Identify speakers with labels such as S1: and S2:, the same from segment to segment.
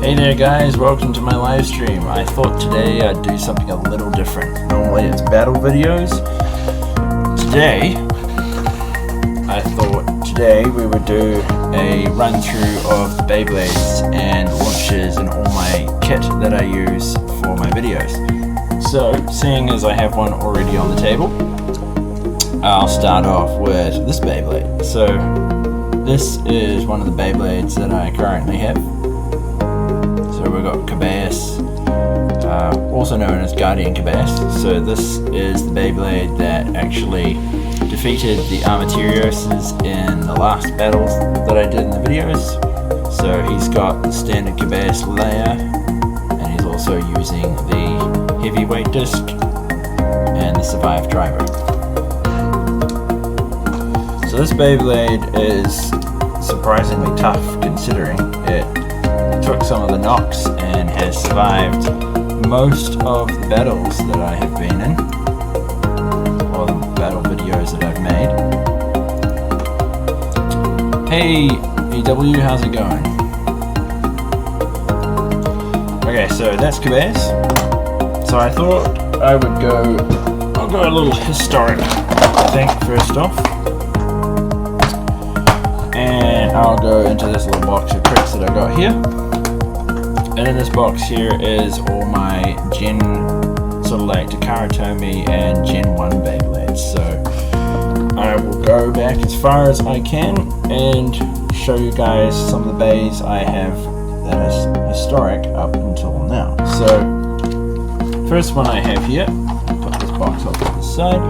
S1: Hey there guys, welcome to my live stream. I thought today I'd do something a little different. Normally it's battle videos. Today, I thought today we would do a run through of the Beyblades and launches and all my kit that I use for my videos. So, seeing as I have one already on the table, I'll start off with this Beyblade. So, this is one of the Beyblades that I currently have. So we've got Cabas, also known as Guardian Cabas. So this is the Beyblade that actually defeated the Armaterioses in the last battles that I did in the videos. So he's got the standard Cabas layer, and he's also using the heavyweight disc and the Survive driver. So this Beyblade is surprisingly tough considering it took some of the knocks and has survived most of the battles that I have been in, or the battle videos that I've made. Hey EW, how's it going? Okay, so that's Cabas. So I thought I would I'll go a little historic thing first off. And I'll go into this little box of tricks that I got here. And in this box here is all my Gen, sort of like Takara Tomy and Gen 1 Beyblades. So I will go back as far as I can and show you guys some of the bays I have that is historic up until now. So first one I have here, put this box off to the side.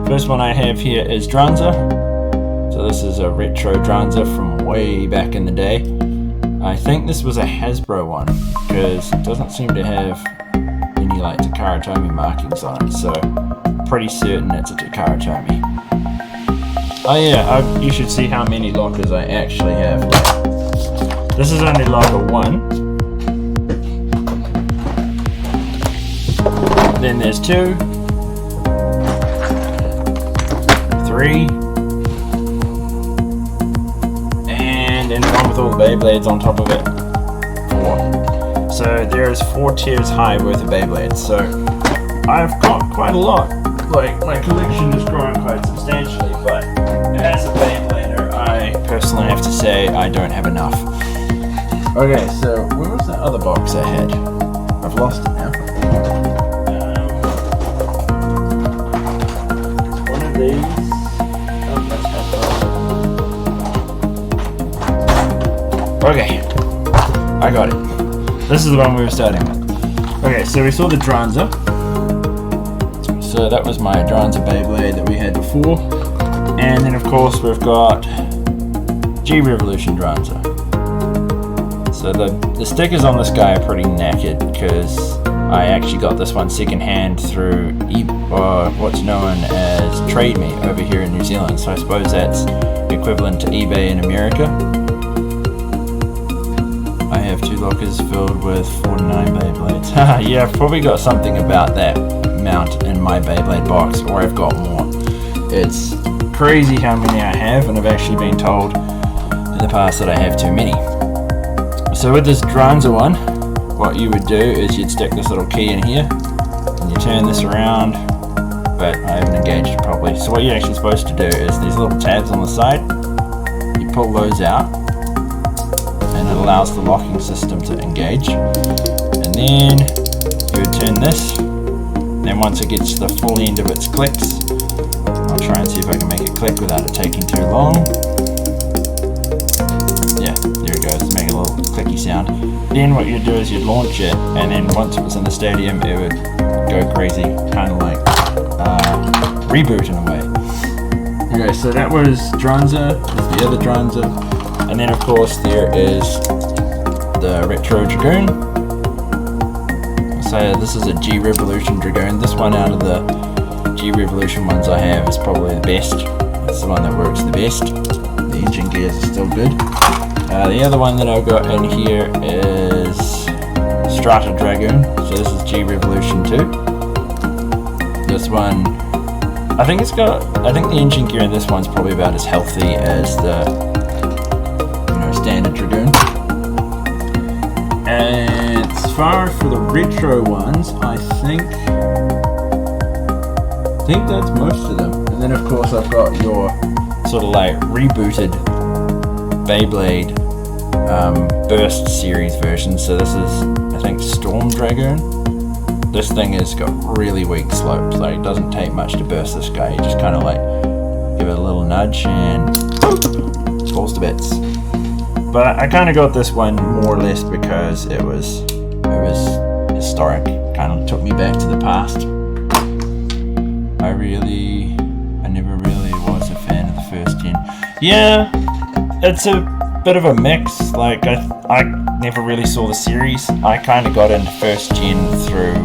S1: First one I have here is Dranza. So this is a retro Dranza from way back in the day. I think this was a Hasbro one, because it doesn't seem to have any like Takara Tomy markings on it, so I'm pretty certain it's a Takara Tomy. Oh yeah, you should see how many lockers I actually have. Like, this is only locker 1. Then there's 2, 3, and one with all the Beyblades on top of it, 4. So there's 4 tiers high worth of Beyblades. So I've got quite a lot. Like, my collection has grown quite substantially, but as a Beyblader, I personally have to say I don't have enough. Okay, so where was that other box I had? I've lost it now. One of these. Okay, I got it. This is the one we were starting with. Okay, so we saw the Dranza. So that was my Dranza Beyblade that we had before. And then of course we've got G-Revolution Dranza. So the stickers on this guy are pretty knackered because I actually got this one secondhand through what's known as Trade Me over here in New Zealand. So I suppose that's equivalent to eBay in America. I have 2 lockers filled with 49 Beyblades. Yeah, I've probably got something about that amount in my Beyblade box, or I've got more. It's crazy how many I have, and I've actually been told in the past that I have too many. So with this Dranza one, what you would do is you'd stick this little key in here, and you turn this around, but I haven't engaged it properly. So what you're actually supposed to do is these little tabs on the side, you pull those out, and it allows the locking system to engage. And then you would turn this, then once it gets to the full end of its clicks, I'll try and see if I can make it click without it taking too long. Yeah, there it goes, make a little clicky sound. Then what you'd do is you'd launch it, and then once it was in the stadium it would go crazy, kind of like reboot in a way. Okay, so that was Dranza, the other Dranza. And then of course there is the Retro Dragoon. So this is a G-Revolution Dragoon. This one out of the G-Revolution ones I have is probably the best. It's the one that works the best. The engine gears are still good. The other one that I've got in here is Strata Dragoon. So this is G-Revolution 2. This one, I think the engine gear in this one's probably about as healthy as the standard Dragoon. And as far as for the retro ones, I think that's most of them. And then of course I've got your sort of like rebooted Beyblade Burst series version. So this is, I think, Storm Dragoon. This thing has got really weak slopes, like it doesn't take much to burst this guy. You just kind of like give it a little nudge and falls to bits. But I kind of got this one more or less because it was historic. Kind of took me back to the past. I never really was a fan of the first gen. Yeah, it's a bit of a mix. Like I never really saw the series. I kind of got into first gen through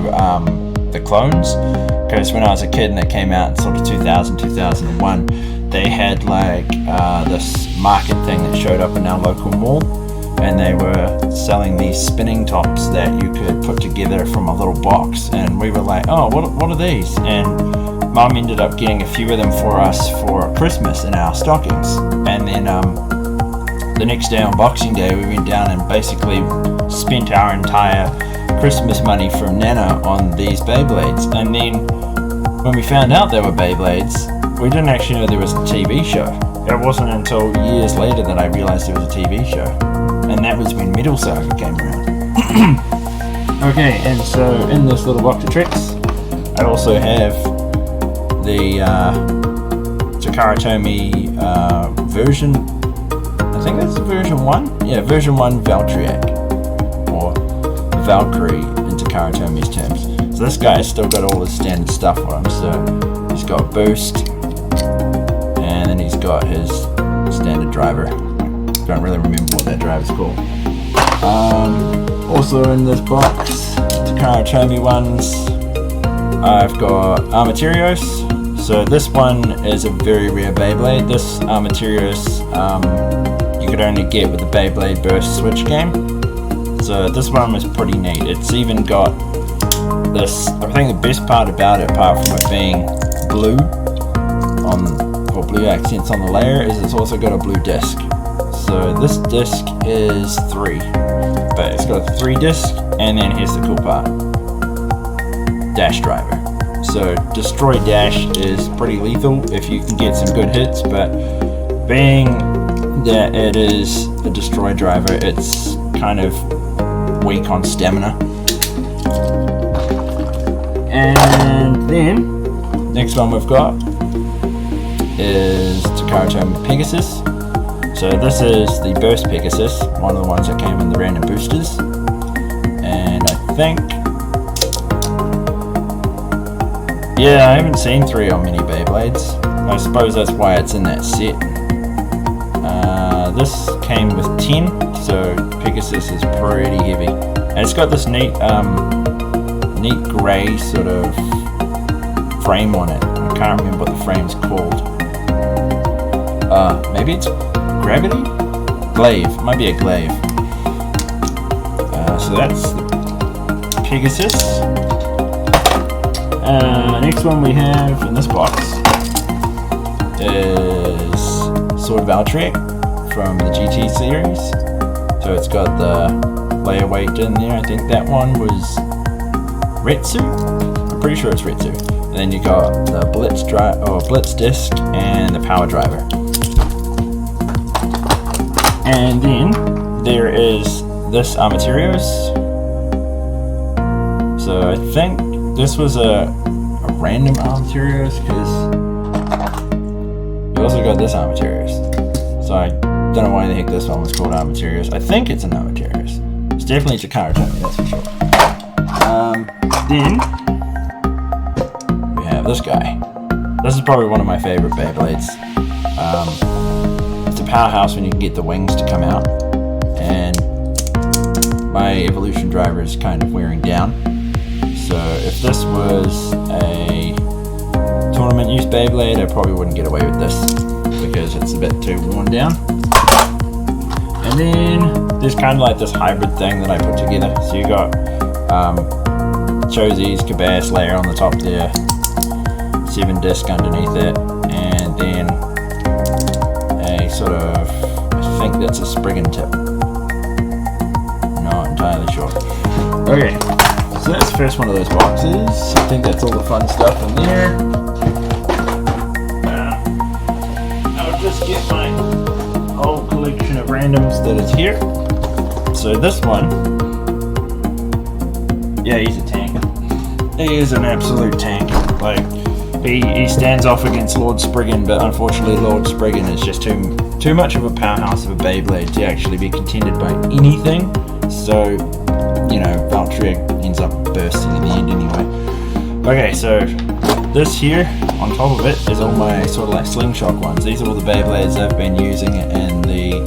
S1: the clones, because when I was a kid and it came out in sort of 2000, 2001, they had like this market thing that showed up in our local mall, and they were selling these spinning tops that you could put together from a little box, and we were like, oh, what are these? And Mum ended up getting a few of them for us for Christmas in our stockings. And then the next day on Boxing Day, we went down and basically spent our entire Christmas money from Nana on these Beyblades. And then when we found out they were Beyblades, we didn't actually know there was a TV show. It wasn't until years later that I realized there was a TV show. And that was when Metal Saga came around. Okay, and so in this little box of tricks, I also have the Takara Tomy version. I think that's version 1? Yeah, version 1 Valtriac, or Valkyrie in Takara Tomy's terms. So this guy's still got all the standard stuff on him. So he's got boost, and then he's got his standard driver. Don't really remember what that driver's called. Also in this box, Takara Tomy ones, I've got Armaterios. So this one is a very rare Beyblade. This Armaterios you could only get with the Beyblade Burst Switch game. So this one was pretty neat. It's even got this, I think the best part about it, apart from it being blue or blue accents on the layer, is it's also got a blue disc. So this disc is 3, but it's got a 3 disc, and then here's the cool part. Dash driver. So Destroy Dash is pretty lethal if you can get some good hits, but being that it is a Destroy driver, it's kind of weak on stamina. And then next one we've got is Takara Tomy Pegasus. So this is the Burst Pegasus, one of the ones that came in the random boosters. And I think, yeah, I haven't seen 3 on many Beyblades. I suppose that's why it's in that set. This came with 10, so Pegasus is pretty heavy. And it's got this neat grey sort of frame on it. I can't remember what the frame's called. Maybe it's Gravity? Glaive. Might be a glaive. So that's the Pegasus. Next one we have in this box is Sword Valtriac from the GT series. So it's got the layer weight in there. I think that one was Retsu. I'm pretty sure it's Retsu. And then you got the Blitz disc and the power driver. And then there is this Armaterios. So I think this was a random Armaterios, because you also got this Armaterios. So I don't know why the heck this one was called Armaterios. I think it's an Armaterios. It's definitely Takara Tomy, that's for sure. Then we have this guy. This is probably one of my favorite Beyblades. It's a powerhouse when you can get the wings to come out, and my evolution driver is kind of wearing down. So if this was a tournament use Beyblade, I probably wouldn't get away with this because it's a bit too worn down. And then there's kind of like this hybrid thing that I put together. So you got Chosie's Cabas layer on the top there, 7 disc underneath it, and then a sort of, I think that's a Spriggan tip. Not entirely sure. Okay, so that's the first one of those boxes. I think that's all the fun stuff in there. I'll just get my whole collection of randoms that is here. So this one, yeah, he's a tank. He is an absolute tank. Like, he stands off against Lord Spriggan, but unfortunately Lord Spriggan is just too much of a powerhouse of a Beyblade to actually be contended by anything. So, you know, Valkyrie ends up bursting in the end anyway. Okay, so this here, on top of it, is all my sort of like slingshot ones. These are all the Beyblades I've been using in the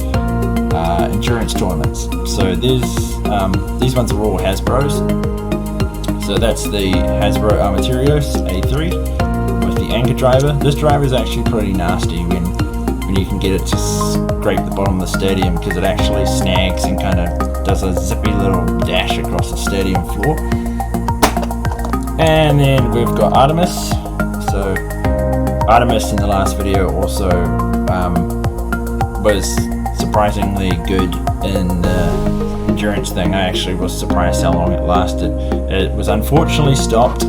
S1: endurance tournaments. So these ones are all Hasbro's. So that's the Hasbro Armaterios A3 with the anchor driver. This driver is actually pretty nasty when you can get it to scrape the bottom of the stadium, because it actually snags and kind of does a zippy little dash across the stadium floor. And then we've got Artemis. So Artemis in the last video also was surprisingly good in the endurance thing. I actually was surprised how long it lasted. It was unfortunately stopped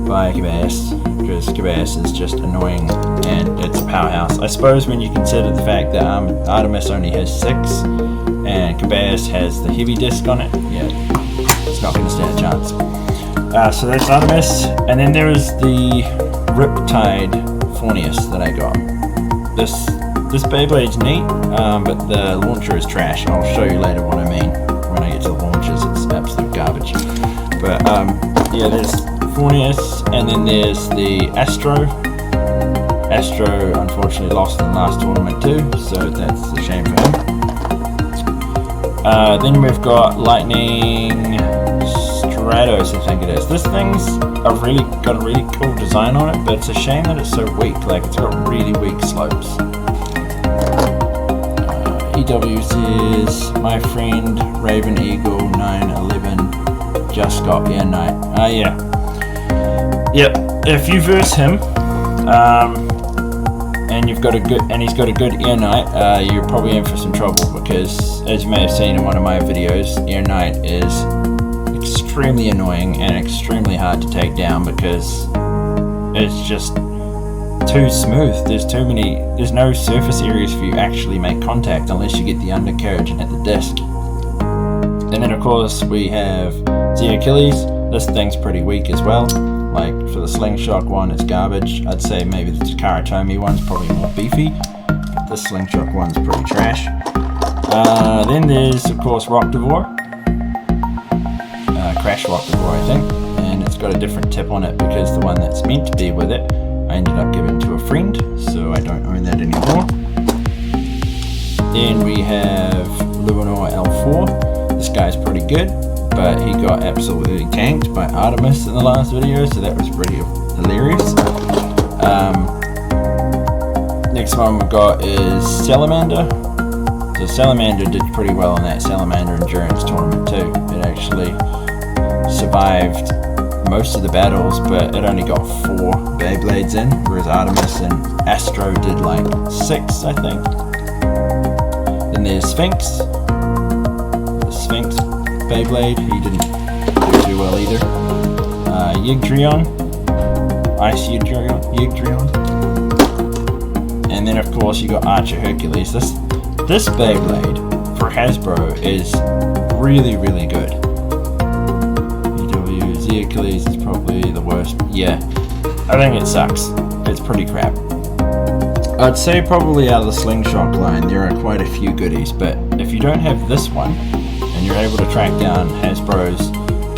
S1: by Cabas, because Cabas is just annoying and it's a powerhouse. I suppose when you consider the fact that Artemis only has 6 and Cabas has the heavy disc on it, yeah, it's not going to stand a chance. So that's Artemis, and then there is the Riptide Fornius that I got. This Beyblade's neat, but the launcher is trash. I'll show you later what I mean. When I get to the launchers, it's absolute garbage. But yeah, there's Fornius, and then there's the Astro. Astro unfortunately lost in the last tournament too, so that's a shame for him. Then we've got Lightning Stratos, I think it is. This thing's got a really cool design on it, but it's a shame that it's so weak. Like, it's got really weak slopes. EW says, my friend Raven Eagle 911 just got Air Knight. Yeah. Yep. If you verse him, and he's got a good Air Knight, you're probably in for some trouble, because as you may have seen in one of my videos, Air Knight is extremely annoying and extremely hard to take down because it's just too smooth. There's no surface areas for you to actually make contact unless you get the undercarriage and hit the disc. And then of course we have the Achilles. This thing's pretty weak as well. Like, for the slingshot one, it's garbage. I'd say maybe the Takaratomi one's probably more beefy. The slingshot one's pretty trash. Then there's of course Rockdivore. Crash Rockdivore, I think, and it's got a different tip on it because the one that's meant to be with it I ended up giving to a friend, so I don't own that anymore. Then we have Luminor L4. This guy's pretty good, but he got absolutely tanked by Artemis in the last video, so that was pretty hilarious. Next one we've got is Salamander. So Salamander did pretty well in that Salamander Endurance tournament too. It actually survived most of the battles, but it only got 4 Beyblades in, whereas Artemis and Astro did like 6, I think. Then there's Sphinx. The Sphinx Beyblade, he didn't do too well either. Yggdraon. Ice Yggdraon. And then of course you got Archer Hercules. This Beyblade for Hasbro is really, really good. The Achilles is probably the worst. Yeah, I think it sucks. It's pretty crap. I'd say probably out of the slingshot line there are quite a few goodies, but if you don't have this one and you're able to track down Hasbro's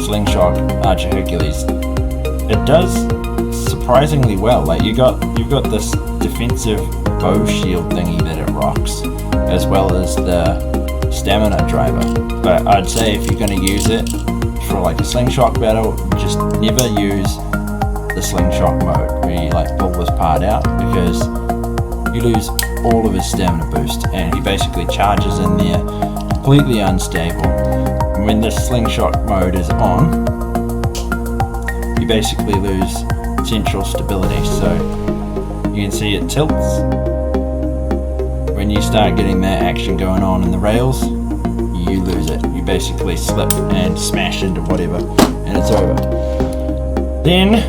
S1: slingshot Archer Hercules, it does surprisingly well. Like, you've got this defensive bow shield thingy that it rocks, as well as the stamina driver. But I'd say if you're going to use it for like a slingshot battle, just never use the slingshot mode where you like pull this part out, because you lose all of his stamina boost and he basically charges in there completely unstable. And when this slingshot mode is on, you basically lose central stability. So you can see it tilts when you start getting that action going on in the rails. You lose it. You basically slip and smash into whatever, and it's over. Then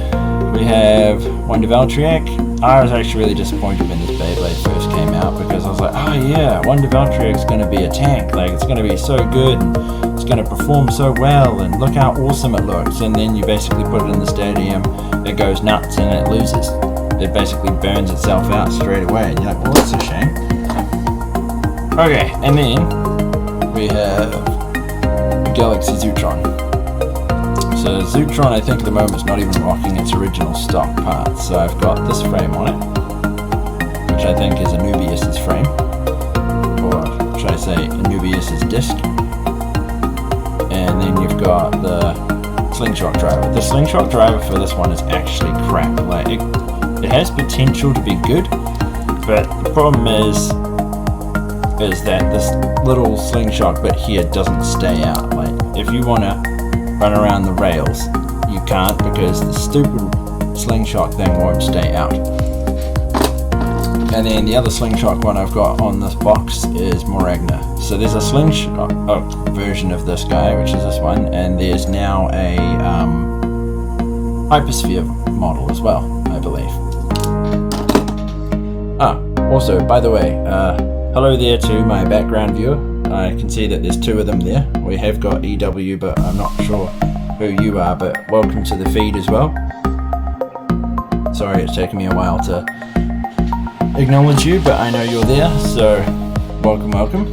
S1: we have Wonder Valtryek. I was actually really disappointed when this Beyblade first came out, because I was like, oh yeah, Wonder Valtryek's going to be a tank, like it's going to be so good, and it's going to perform so well, and look how awesome it looks. And then you basically put it in the stadium, it goes nuts and it loses. It basically burns itself out straight away, and you're like, well, that's a shame. Okay, and then we have Galaxy Zootron. So Zootron, I think at the moment is not even rocking its original stock parts. So I've got this frame on it, which I think is Anubius's frame, or should I say Anubius's disc. And then you've got the slingshot driver. The slingshot driver for this one is actually crap. Like it has potential to be good, but the problem is that this little slingshot bit here doesn't stay out. Like if you want to run around the rails, you can't, because the stupid slingshot thing won't stay out. And then the other slingshot one I've got on this box is Moragna. So there's a slingshot version of this guy, which is this one, and there's now a hypersphere model as well, I believe. Also, by the way, hello there to my background viewer. I can see that there's two of them there. We have got EW, but I'm not sure who you are, but welcome to the feed as well. Sorry it's taken me a while to acknowledge you, but I know you're there, so welcome, welcome.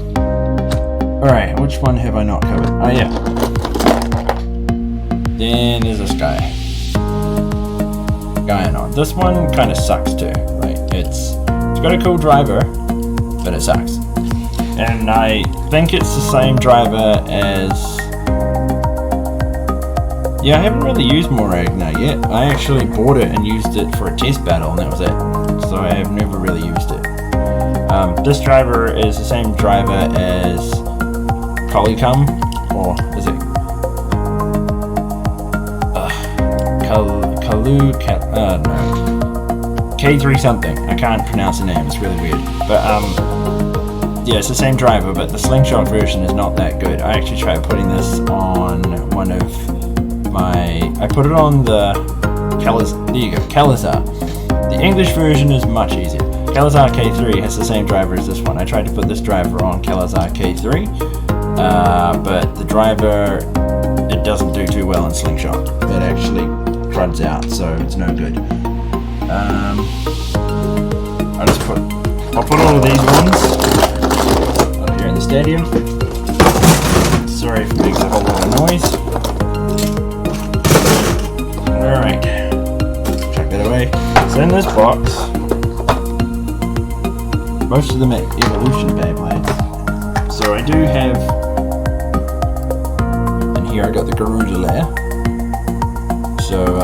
S1: Alright, which one have I not covered? Oh yeah. Then there's this guy. Gaianon. This one kind of sucks too. Like it's got a cool driver, but it sucks. And I think it's the same driver as... Yeah, I haven't really used Moragna yet. I actually bought it and used it for a test battle, and that was it. So I have never really used it. This driver is the same driver as Colicum, or is it no, K3 something. I can't pronounce the name, it's really weird. But yeah, it's the same driver, but the slingshot version is not that good. I actually tried putting this on one of my... I put it on the Calazar. The English version is much easier. Calazar K3 has the same driver as this one. I tried to put this driver on Calazar K3, but the driver, it doesn't do too well in slingshot. It actually cruds out, so it's no good. I'll put all of these ones up here in the stadium. Sorry if it makes a whole lot of noise. Alright, chuck that away. So in this box, most of them are Evolution Beyblades. So I do have, and here I got the Garuda layer. So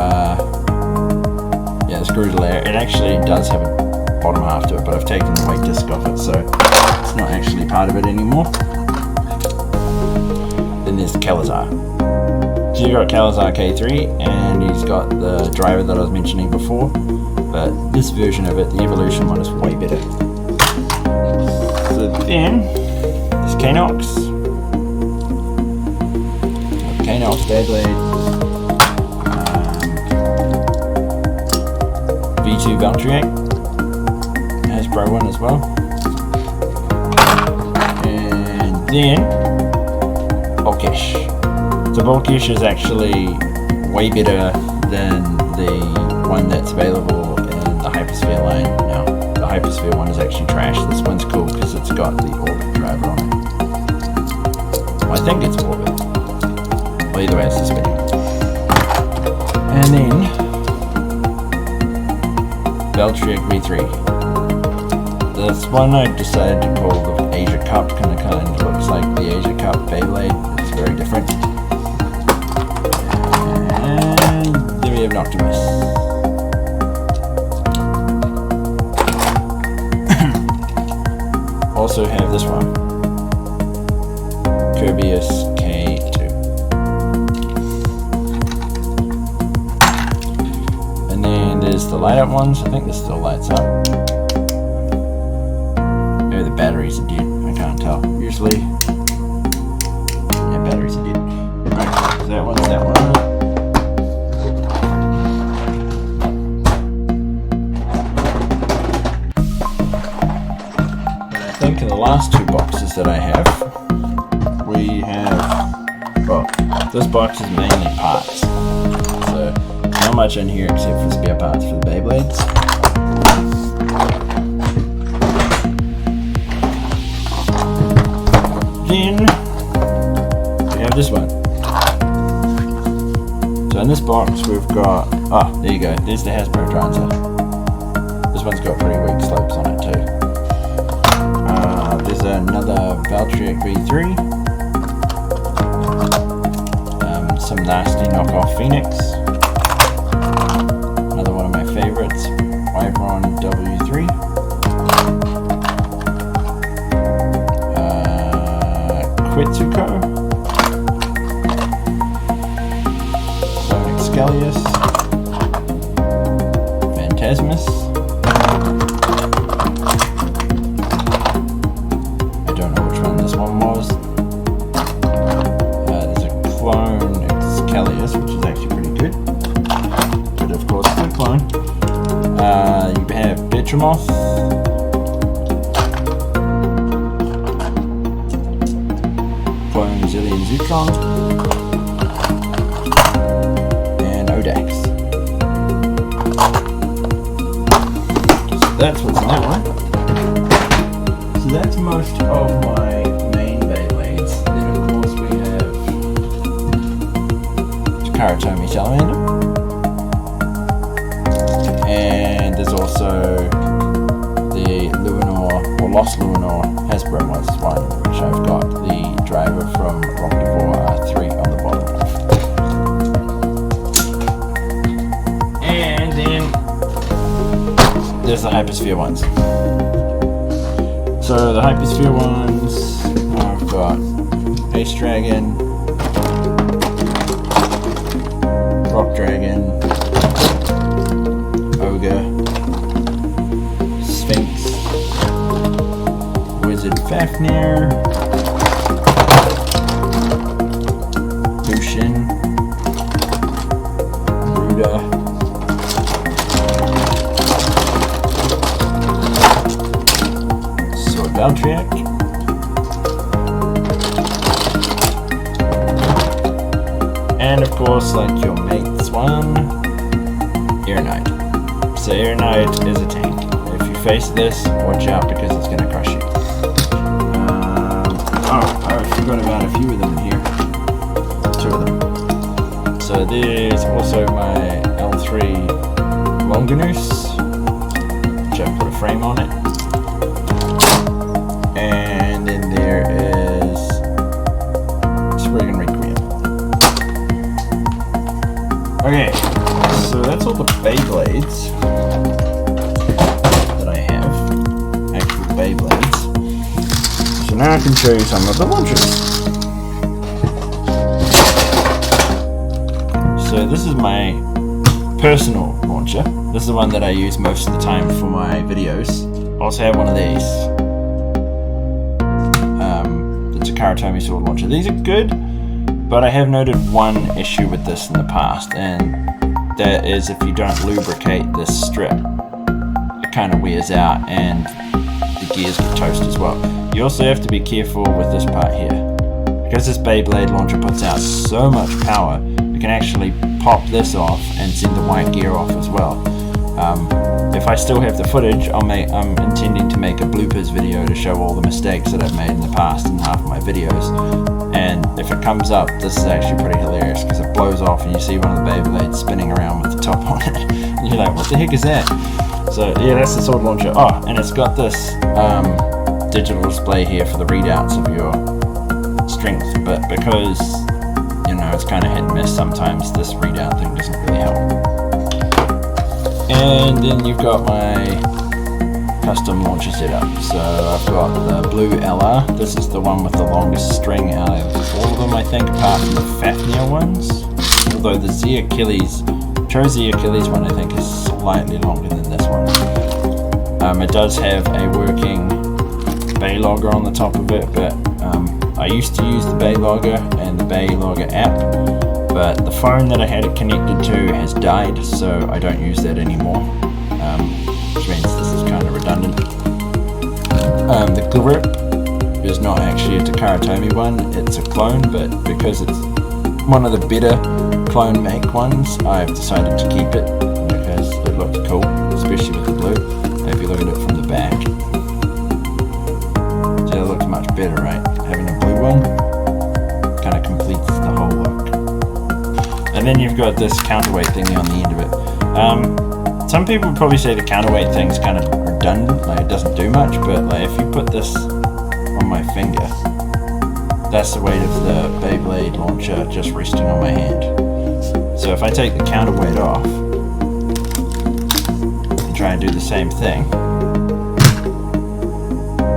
S1: yeah, this Garuda layer, it actually does have a bottom half to it, but I've taken the weight disc off it, so it's not actually part of it anymore. Then there's the Calazar. So you've got Calazar K3, and he's got the driver that I was mentioning before, but this version of it, the Evolution one, is way better. So then, there's Kanox. Kanox Beyblade. V2 Valtryek. Hasbro one as well. And then, Volkesh. So Volkesh is actually way better than the one that's available in the Hypersphere line now. The Hypersphere one is actually trash. This one's cool because it's got the Orbit driver on it. Well, I think it's Orbit. Well, either way, it's this video. And then Valtryek V3. This one I decided to call the Asia Cup, kind of looks like the Asia Cup Beyblade. It's very different. And then we have Noctimus. Also have this one, Kirbyus K2. And then there's the light up ones. I think this still lights up. Maybe the batteries are dead. I can't tell. Usually, yeah, batteries this box is mainly parts, so not much in here except for spare parts for the Beyblades. Then we have this one. So in this box we've got, there you go, there's the Hasbro Transit. This one's got pretty weak slopes on it too. There's another Valtryek V3. Some nasty knockoff Phoenix. Another one of my favorites, Wyvern W3. Quetsuko. Scalius, Phantasmus. I don't know which one this one was. There's a clone Scalius, which is actually pretty good. But of course, it's a clone. You have Betromoth. Clone Zillion Zutron. That's what's in that one. So that's most of my main Beyblades. Then of course we have Karatomi Salamander. And there's also the Luinor, or Lost Luinor Hasbro one, which I've got the driver from Rockivore R3 on the bottom. And then there's the Hypersphere ones. So the Hypersphere ones, I've got Ace Dragon, Rock Dragon, Ogre, Sphinx, Wizard Fafnir, Bushin, Ruda, Valtryek, and of course, like your mate's one, Air Knight. So Air Knight is a tank. If you face this, watch out because it's going to crush you. I forgot about a few of them in here. 2 of them. So there's also my L3 Longinus, which I put a frame on it. And then there is Spriggan Requiem. Okay, so that's all the Beyblades that I have. Actual Beyblades. So now I can show you some of the launchers. So this is my personal launcher. This is the one that I use most of the time for my videos. I also have one of these. Karatomi sword launcher. These are good, but I have noted one issue with this in the past, and that is if you don't lubricate this strip, it kind of wears out and the gears get toast as well. You also have to be careful with this part here. Because this Beyblade launcher puts out so much power, you can actually pop this off and send the white gear off as well. If I still have the footage, I'm intending to make a bloopers video to show all the mistakes that I've made in the past in half of my videos. And if it comes up, this is actually pretty hilarious because it blows off and you see one of the Beyblades spinning around with the top on it. And you're like, what the heck is that? So yeah, that's the sword launcher. Oh, and it's got this digital display here for the readouts of your strength. But because, you know, it's kind of hit and miss sometimes, this readout thing doesn't really help. And then you've got my custom launcher setup. So I've got the blue LR. This is the one with the longest string out of all of them, I think, apart from the Fafnir ones. Although the Z Achilles one, I think, is slightly longer than this one. It does have a working Beylogger on the top of it, but I used to use the Beylogger and the Beylogger app. But the phone that I had it connected to has died, so I don't use that anymore, which means this is kind of redundant. The grip is not actually a Karatomi one, it's a clone, but because it's one of the better clone make ones. I've decided to keep it because it looks cool, especially with the blue. If you look at it from the back, so it looks much better, right? Having a blue one kind of completes the whole look. And then you've got this counterweight thingy on the end of it. Some people would probably say the counterweight thing's kind of redundant, like it doesn't do much, but like if you put this on my finger, that's the weight of the Beyblade launcher just resting on my hand. So if I take the counterweight off and try and do the same thing,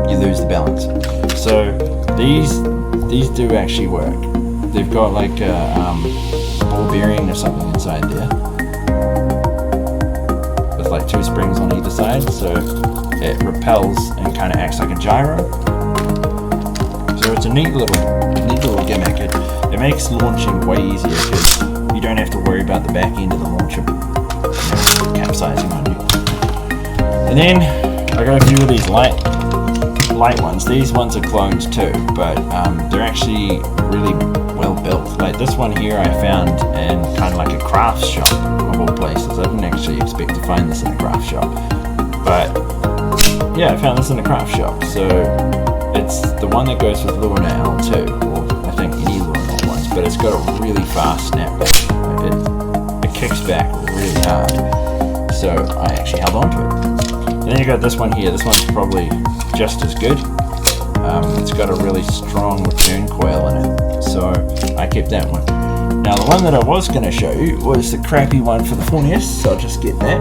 S1: you lose the balance. So these do actually work. They've got like a ball bearing or something inside there with like 2 springs on either side, so it repels and kind of acts like a gyro. So it's a neat little gimmick. It makes launching way easier because you don't have to worry about the back end of the launcher capsizing on you. And then I got a few of these light ones. These ones are clones too, but they're actually really well built. Like this one here I found in kind of like a craft shop of all places. I didn't actually expect to find this in a craft shop, but yeah, I found this in a craft shop. So it's the one that goes with Lure L2, or I think any Lure ones, but it's got a really fast snapback. It kicks back really hard, so I actually held on to it. And then you got this one here. This one's probably just as good. It's got a really strong return coil in it, so I kept that one. Now the one that I was going to show you was the crappy one for the Fornius, so I'll just get that.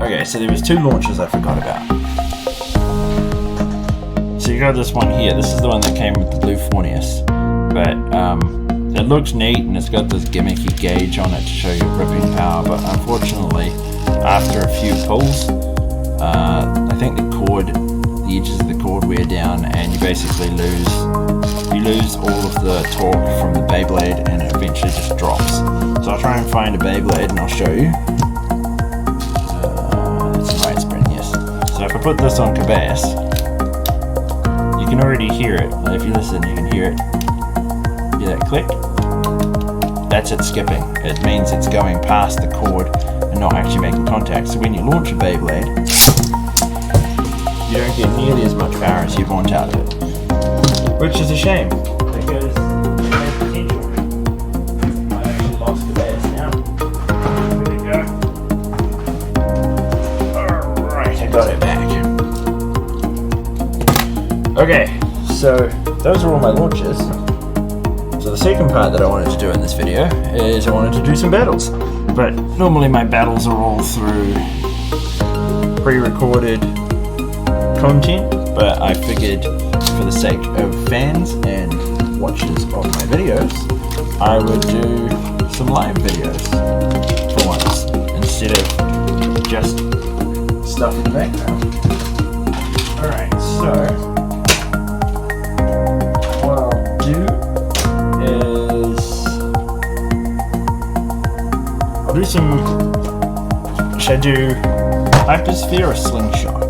S1: Okay, so there was 2 launchers I forgot about. So you got this one here. This is the one that came with the blue Fornius, but it looks neat and it's got this gimmicky gauge on it to show your ripping power. But unfortunately, after a few pulls, I think the edges of the cord wear down, and you basically lose all of the torque from the Beyblade, and it eventually just drops. So I'll try and find a Beyblade and I'll show you. So if I put this on Cabas, you can already hear it. If you listen, you can hear it. Hear that click? That's it skipping. It means it's going past the cord and not actually making contact. So when you launch a Beyblade, you don't get nearly as much power as you'd want out of it. Which is a shame, because it has potential. I actually lost Cabas now. Where'd it go? Alright, I got it back. Okay, so those are all my launches. So the second part that I wanted to do in this video is I wanted to do some battles. But normally my battles are all through pre-recorded content, but I figured for the sake of fans and watchers of my videos, I would do some live videos for once, instead of just stuff in the background. Alright, so what I'll do is I'll do some, should I do Hypersphere or Slingshot?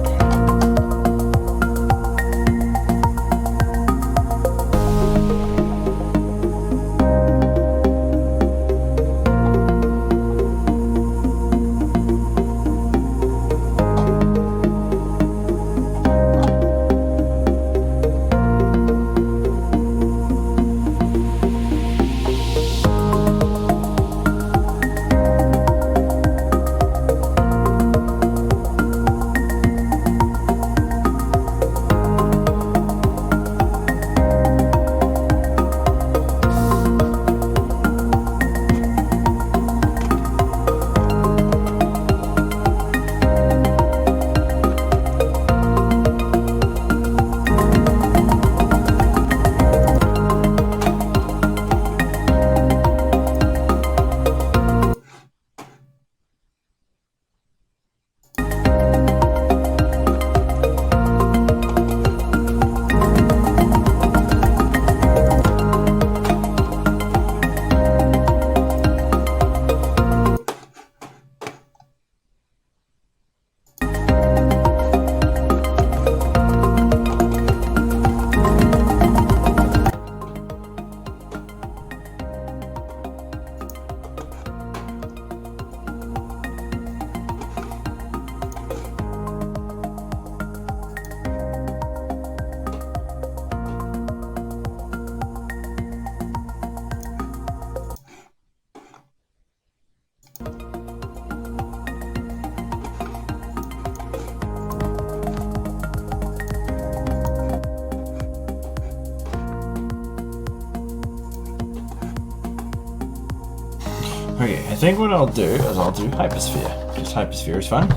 S1: Okay, I think what I'll do is I'll do Hypersphere, because Hypersphere is fun.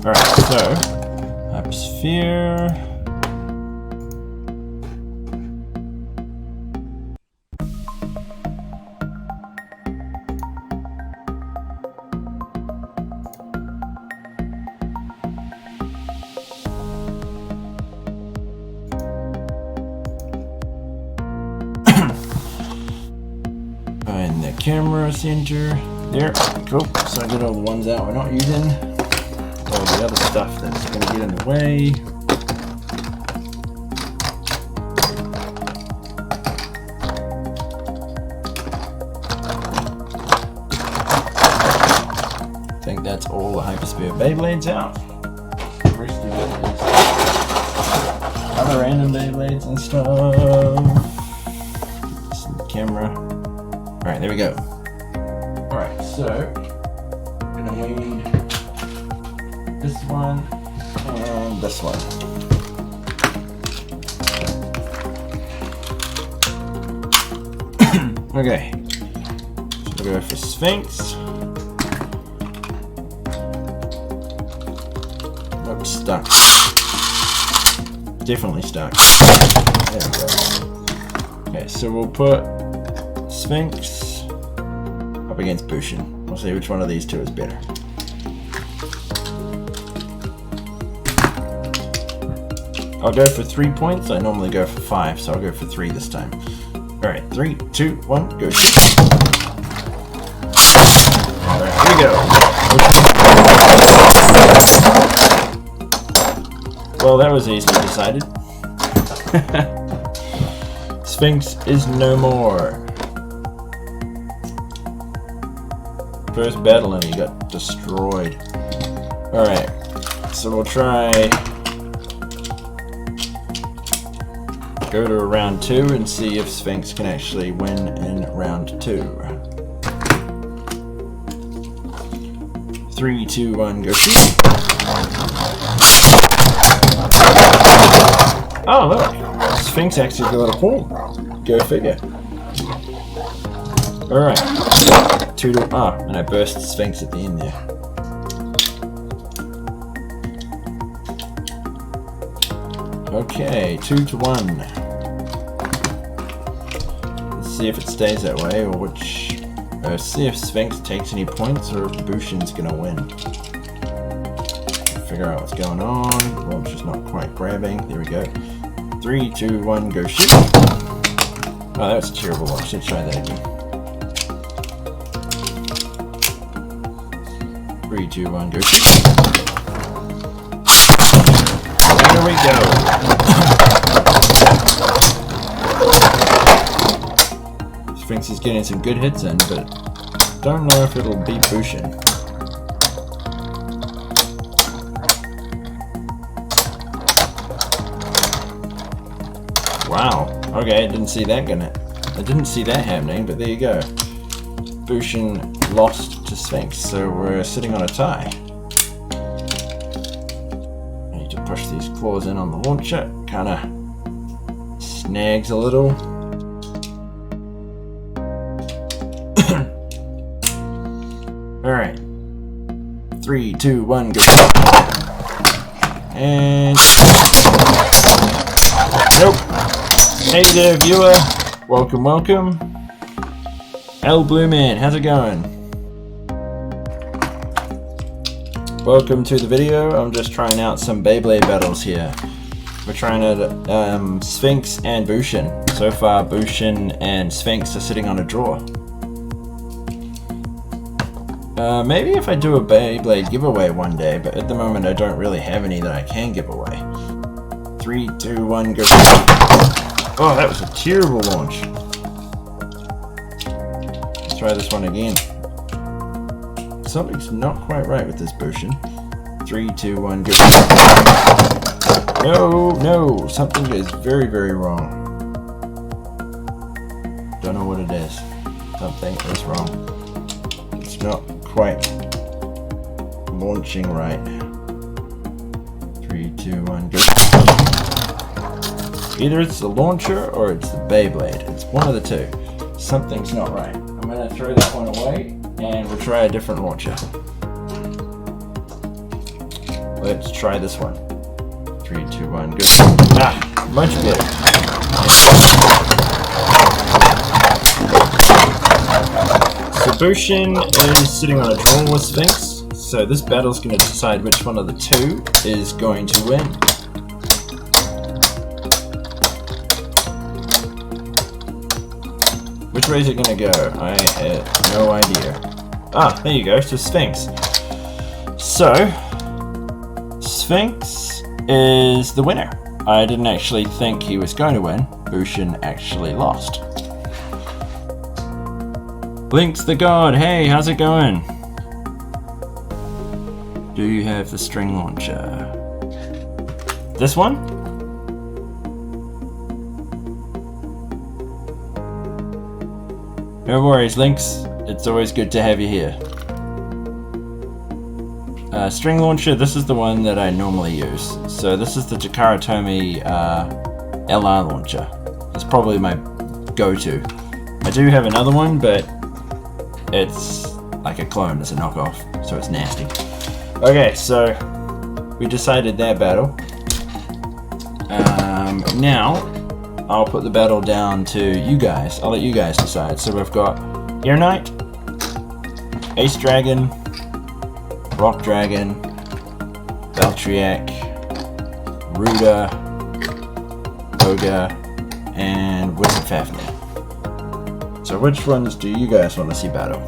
S1: Alright, so Hypersphere. Find the camera center. There, cool. So I get all the ones out we're not using. All the other stuff that's going to get in the way. I think that's all the Hypersphere Beyblades out. The rest of it is other random Beyblades and stuff. Camera. Alright, there we go. Alright, so I'm gonna need this one and this one. Okay, so we'll go for Sphinx. Nope, stuck. Definitely stuck. There we go. Okay, so we'll put Sphinx up against Bushin. We'll see which one of these two is better. I'll go for 3 points. I normally go for 5, so I'll go for 3 this time. Alright, 3, 2, 1, go. Alright, here we go. Well, that was easily decided. Sphinx is no more. First battle and he got destroyed. Alright, so we'll try go to round 2 and see if Sphinx can actually win in round 2. 3, 2, 1, go shoot. Oh look, Sphinx actually got a point. Go figure. Alright. 2 to and I burst Sphinx at the end there. Okay, 2 to 1. Let's see if it stays that way, or which. See if Sphinx takes any points, or if Bushin's gonna win. Figure out what's going on. Launch is not quite grabbing. There we go. 3, 2, 1, go shoot. Oh, that was a terrible launch. Let's try that again. 3, 2, 1, go shoot. There we go. Sphinx is getting some good hits in, but don't know if it'll beat Bushin. Wow. Okay, I didn't see that happening, but there you go. Bushin lost to Sphinx, so we're sitting on a tie. I need to push these claws in on the launcher. Kinda snags a little. Alright. 3, 2, 1, go. And nope. Hey there, viewer. Welcome, welcome. L Blue Man, how's it going? Welcome to the video. I'm just trying out some Beyblade battles here. We're trying out Sphinx and Bushin. So far, Bushin and Sphinx are sitting on a draw. Maybe if I do a Beyblade giveaway one day, but at the moment I don't really have any that I can give away. 3, 2, 1, go. Oh, that was a terrible launch. Let's try this one again. Something's not quite right with this Bushin. 3, 2, 1, go. No, no, something is very, very wrong. Don't know what it is. Something is wrong. It's not quite launching right. 3, 2, 1, go. Either it's the launcher or it's the Beyblade. It's one of the two. Something's not right. I'm gonna throw that one away and we'll try a different launcher. Let's try this one. 3, 2, 1, go. Ah, much better. So Bushin is sitting on a draw with Sphinx. So this battle's going to decide which one of the two is going to win. Which way is it going to go? I have no idea. Ah, there you go, it's just Sphinx. So, Sphinx is the winner. I didn't actually think he was going to win. Bushin actually lost. Blinks the God, hey, how's it going? Do you have the string launcher? This one? No worries, Lynx. It's always good to have you here. String launcher, this is the one that I normally use. So this is the Takara Tomy LR launcher. It's probably my go-to. I do have another one, but it's like a clone, it's a knockoff, so it's nasty. Okay, so we decided that battle. Now, I'll put the battle down to you guys. I'll let you guys decide. So we've got Air Knight, Ace Dragon, Rock Dragon, Valtryek, Ruda, Ogre, and Wizard Fafnir. So which ones do you guys want to see battle?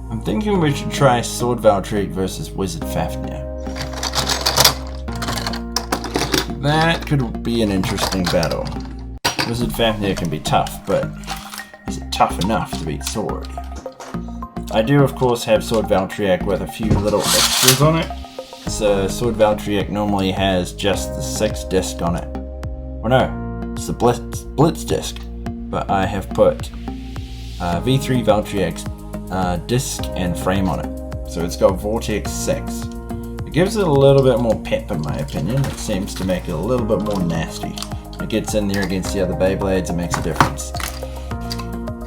S1: I'm thinking we should try Sword Valtryek versus Wizard Fafnir. That could be an interesting battle. Wizard Fafnir can be tough, but is it tough enough to beat Sword? I do of course have Sword Valtryek with a few little extras on it. So Sword Valtryek normally has just the 6 disc on it. Or no, it's the Blitz disc. But I have put V3 Valtryek's disc and frame on it. So it's got Vortex 6. It gives it a little bit more pep in my opinion. It seems to make it a little bit more nasty. It gets in there against the other Beyblades and makes a difference.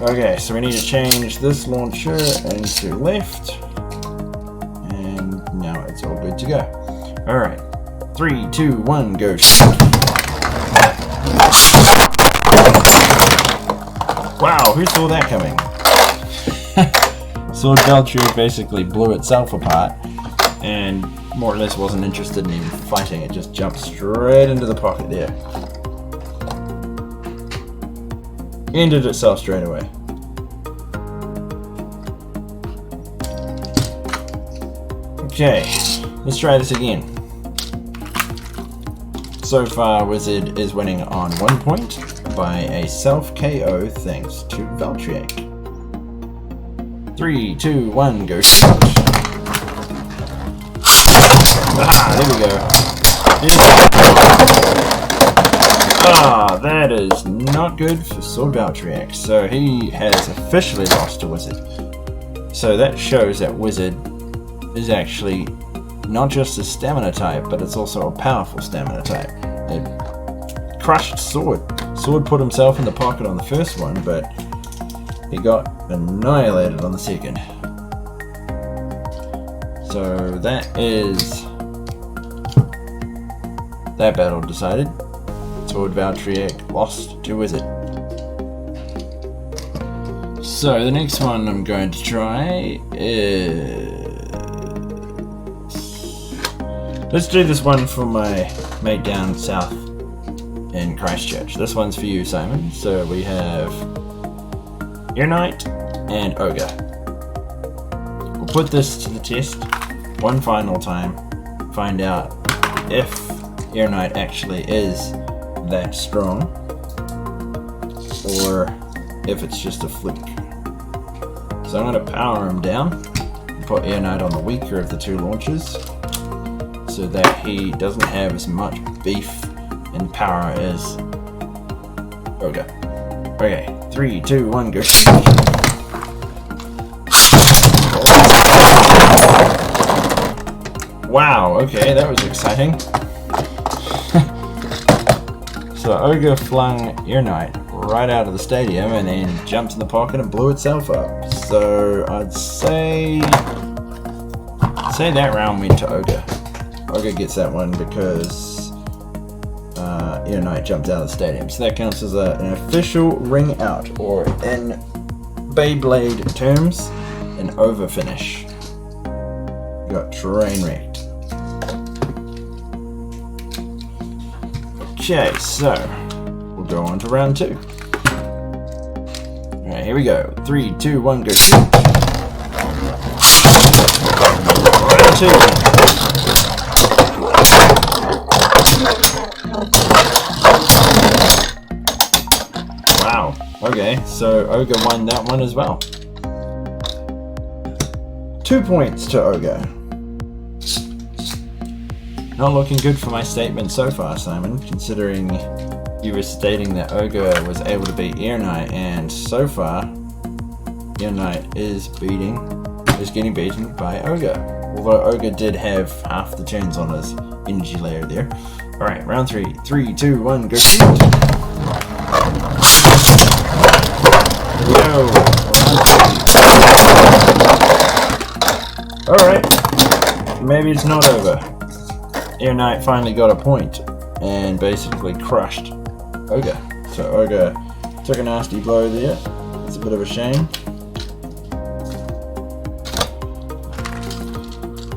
S1: Okay, so we need to change this launcher into left. And now it's all good to go. Alright. 3, 2, 1, go. Wow, who saw that coming? Sword Valtryek basically blew itself apart and more or less wasn't interested in even fighting. It just jumped straight into the pocket there. Ended itself straight away. Okay, let's try this again. So far, Wizard is winning on 1 point by a self KO thanks to Valtryek. 3, 2, 1, go. Ah, there we go. Ah, that is not good for Sword Valtryek. So he has officially lost to Wizard. So that shows that Wizard is actually not just a stamina type, but it's also a powerful stamina type. It crushed Sword. Sword put himself in the pocket on the first one, but he got annihilated on the second. So that is that battle decided. Sword Valtryek lost to Wizard. So the next one I'm going to try is... Let's do this one for my mate down south in Christchurch. This one's for you, Simon. So we have Air Knight and Ogre. We'll put this to the test one final time. Find out if Air Knight actually is that strong, or if it's just a fluke. So I'm going to power him down and put Air Knight on the weaker of the two launches so that he doesn't have as much beef and power as Ogre. Okay, 3, 2, 1, go. Wow, okay, that was exciting. So Ogre flung Air Knight right out of the stadium and then jumped in the pocket and blew itself up. So I'd say that round went to Ogre. Ogre gets that one because Air Knight jumped out of the stadium. So that counts as an official ring out, or in Beyblade terms, an over finish. You got train wrecked. Okay, so we'll go on to round 2. Alright, here we go. 3, 2, 1, go. Round 2. Wow. Okay, so Ogre won that one as well. 2 points to Ogre. Not looking good for my statement so far, Simon, considering you were stating that Ogre was able to beat Air Knight, and so far, Air Knight is getting beaten by Ogre. Although Ogre did have half the turns on his energy layer there. Alright, round 3. 3, 2, 1, go. Here we go. Alright, maybe it's not over. Air Knight finally got a point and basically crushed Ogre. So Ogre took a nasty blow there. It's a bit of a shame.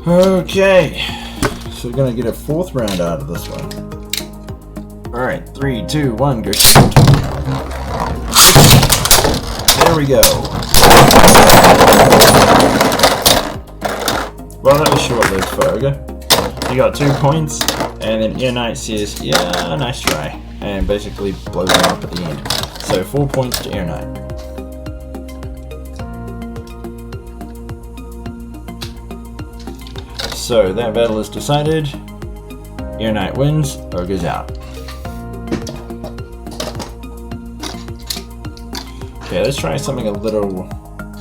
S1: Okay, so we're gonna get a 4th round out of this one. Alright, 3, 2, 1, go. There we go. Well, that was short-lived for Ogre. He got 2 points, and then Air Knight says, yeah, nice try, and basically blows him up at the end. So 4 points to Air Knight. So that battle is decided. Air Knight wins, Ogre's out. Okay, let's try something a little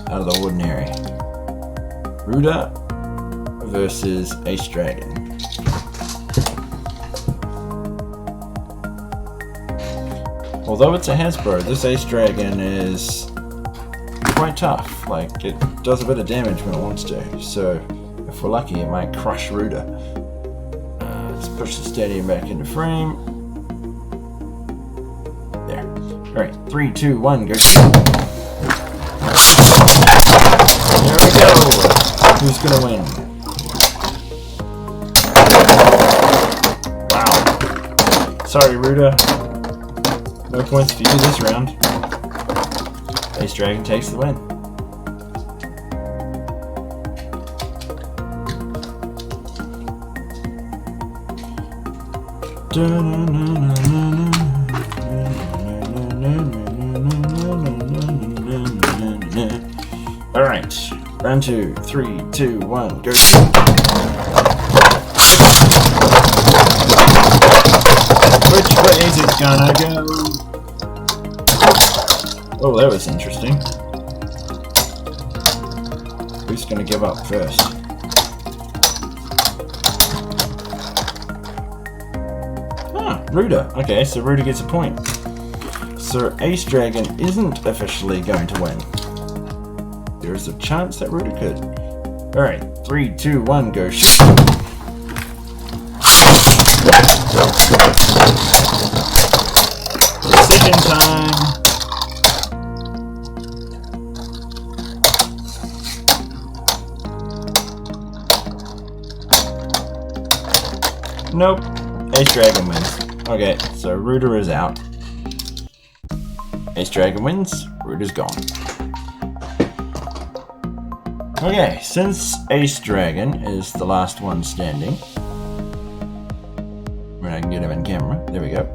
S1: out of the ordinary. Ruda versus Ace Dragon. Although it's a Hasbro, this Ace Dragon is quite tough. Like, it does a bit of damage when it wants to. So, if we're lucky, it might crush Ruda. Let's push the stadium back into frame. There. Alright, 3, 2, 1, go. There we go! Who's gonna win? Wow. Sorry, Ruda. No points for you this round. Ace Dragon takes the win. Alright, round 2, 3, 2, 1, go. Which way is it gonna go? Oh, that was interesting. Who's gonna give up first? Ah, Ruda. Okay, so Ruda gets a point. So Ace Dragon isn't officially going to win. There's a chance that Ruda could. Alright, 3, 2, 1, go shoot. Decision time. Nope. Ace Dragon wins. Okay, so Ruda is out. Ace Dragon wins. Ruda's gone. Okay, since Ace Dragon is the last one standing, we're going to get him in camera. There we go.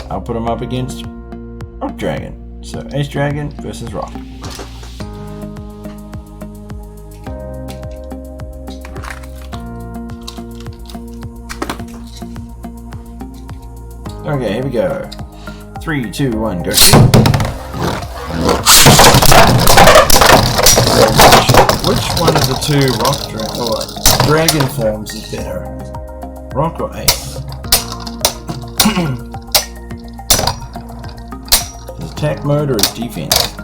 S1: I'll put him up against Rock Dragon. So Ace Dragon versus Rock. Okay, here we go. 3, 2, 1, go. Which one of the two dragon forms is better? Rock or Ace? Is attack mode or is defense?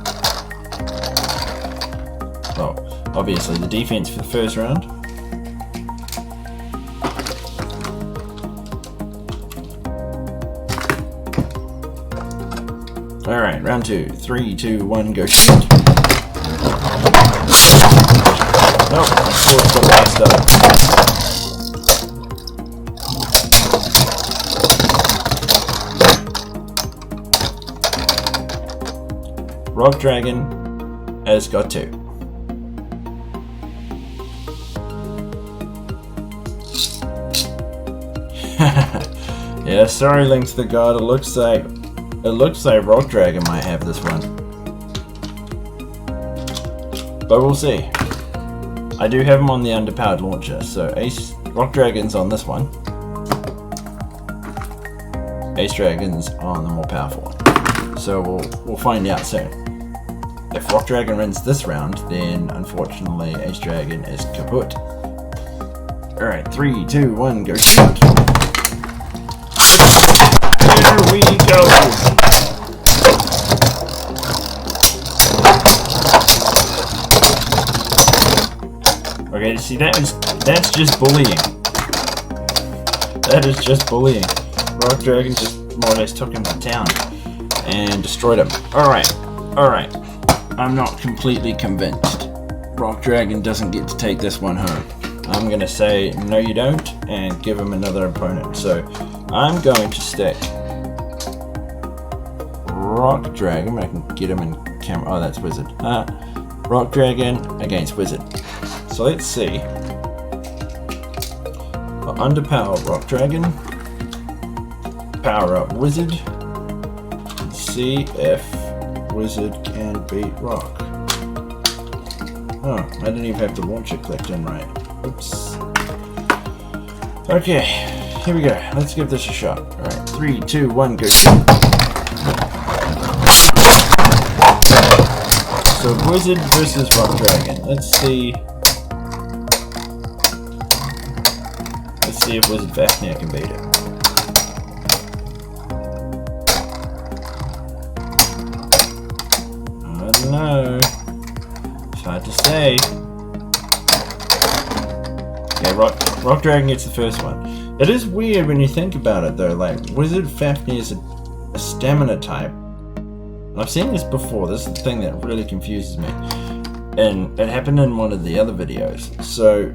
S1: Well, obviously the defense for the first round. Alright, round 2. 3, 2, 1, go shoot. Nope, I scored the last up. Rock Dragon has got 2. Yeah, sorry, Link to the God. It looks like Rock Dragon might have this one, but we'll see. I do have him on the underpowered launcher, so Rock Dragon's on this one. Ace Dragon's on the more powerful one. So we'll find out soon. If Rock Dragon wins this round, then unfortunately Ace Dragon is kaput. Alright, 3, 2, 1, go shoot! Here we go! Okay, see that's just bullying. That is just bullying. Rock Dragon just more or less took him to town and destroyed him. Alright. I'm not completely convinced. Rock Dragon doesn't get to take this one home. I'm gonna say no you don't and give him another opponent. So I'm going to stick Rock Dragon. I can get him in camera. Oh, that's Wizard. Rock Dragon against Wizard. So let's see. I'll underpower Rock Dragon. Power up Wizard. And see if Wizard can beat Rock. Oh, I didn't even have the launcher clicked in right. Oops. Okay, here we go. Let's give this a shot. Alright, 3, 2, 1, go. So Wizard versus Rock Dragon. Let's see if Wizard Fafnir can beat it. I don't know. It's hard to say. Okay, Rock Dragon gets the first one. It is weird when you think about it though, like Wizard Fafnir is a stamina type. I've seen this before. This is the thing that really confuses me. And it happened in one of the other videos. So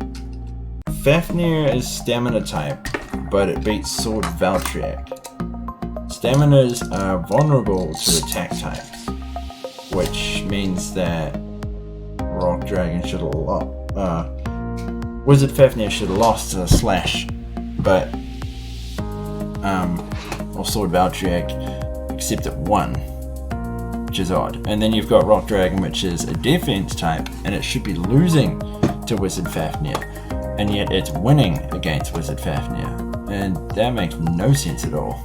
S1: Fafnir is stamina type, but it beats Sword Valtryek. Staminas are vulnerable to attack types, which means that Rock Dragon should have lost. Wizard Fafnir should have lost to Slash, but or Sword Valtryek, except it won, which is odd. And then you've got Rock Dragon, which is a defense type, and it should be losing to Wizard Fafnir, and yet it's winning against Wizard Fafnir, and that makes no sense at all.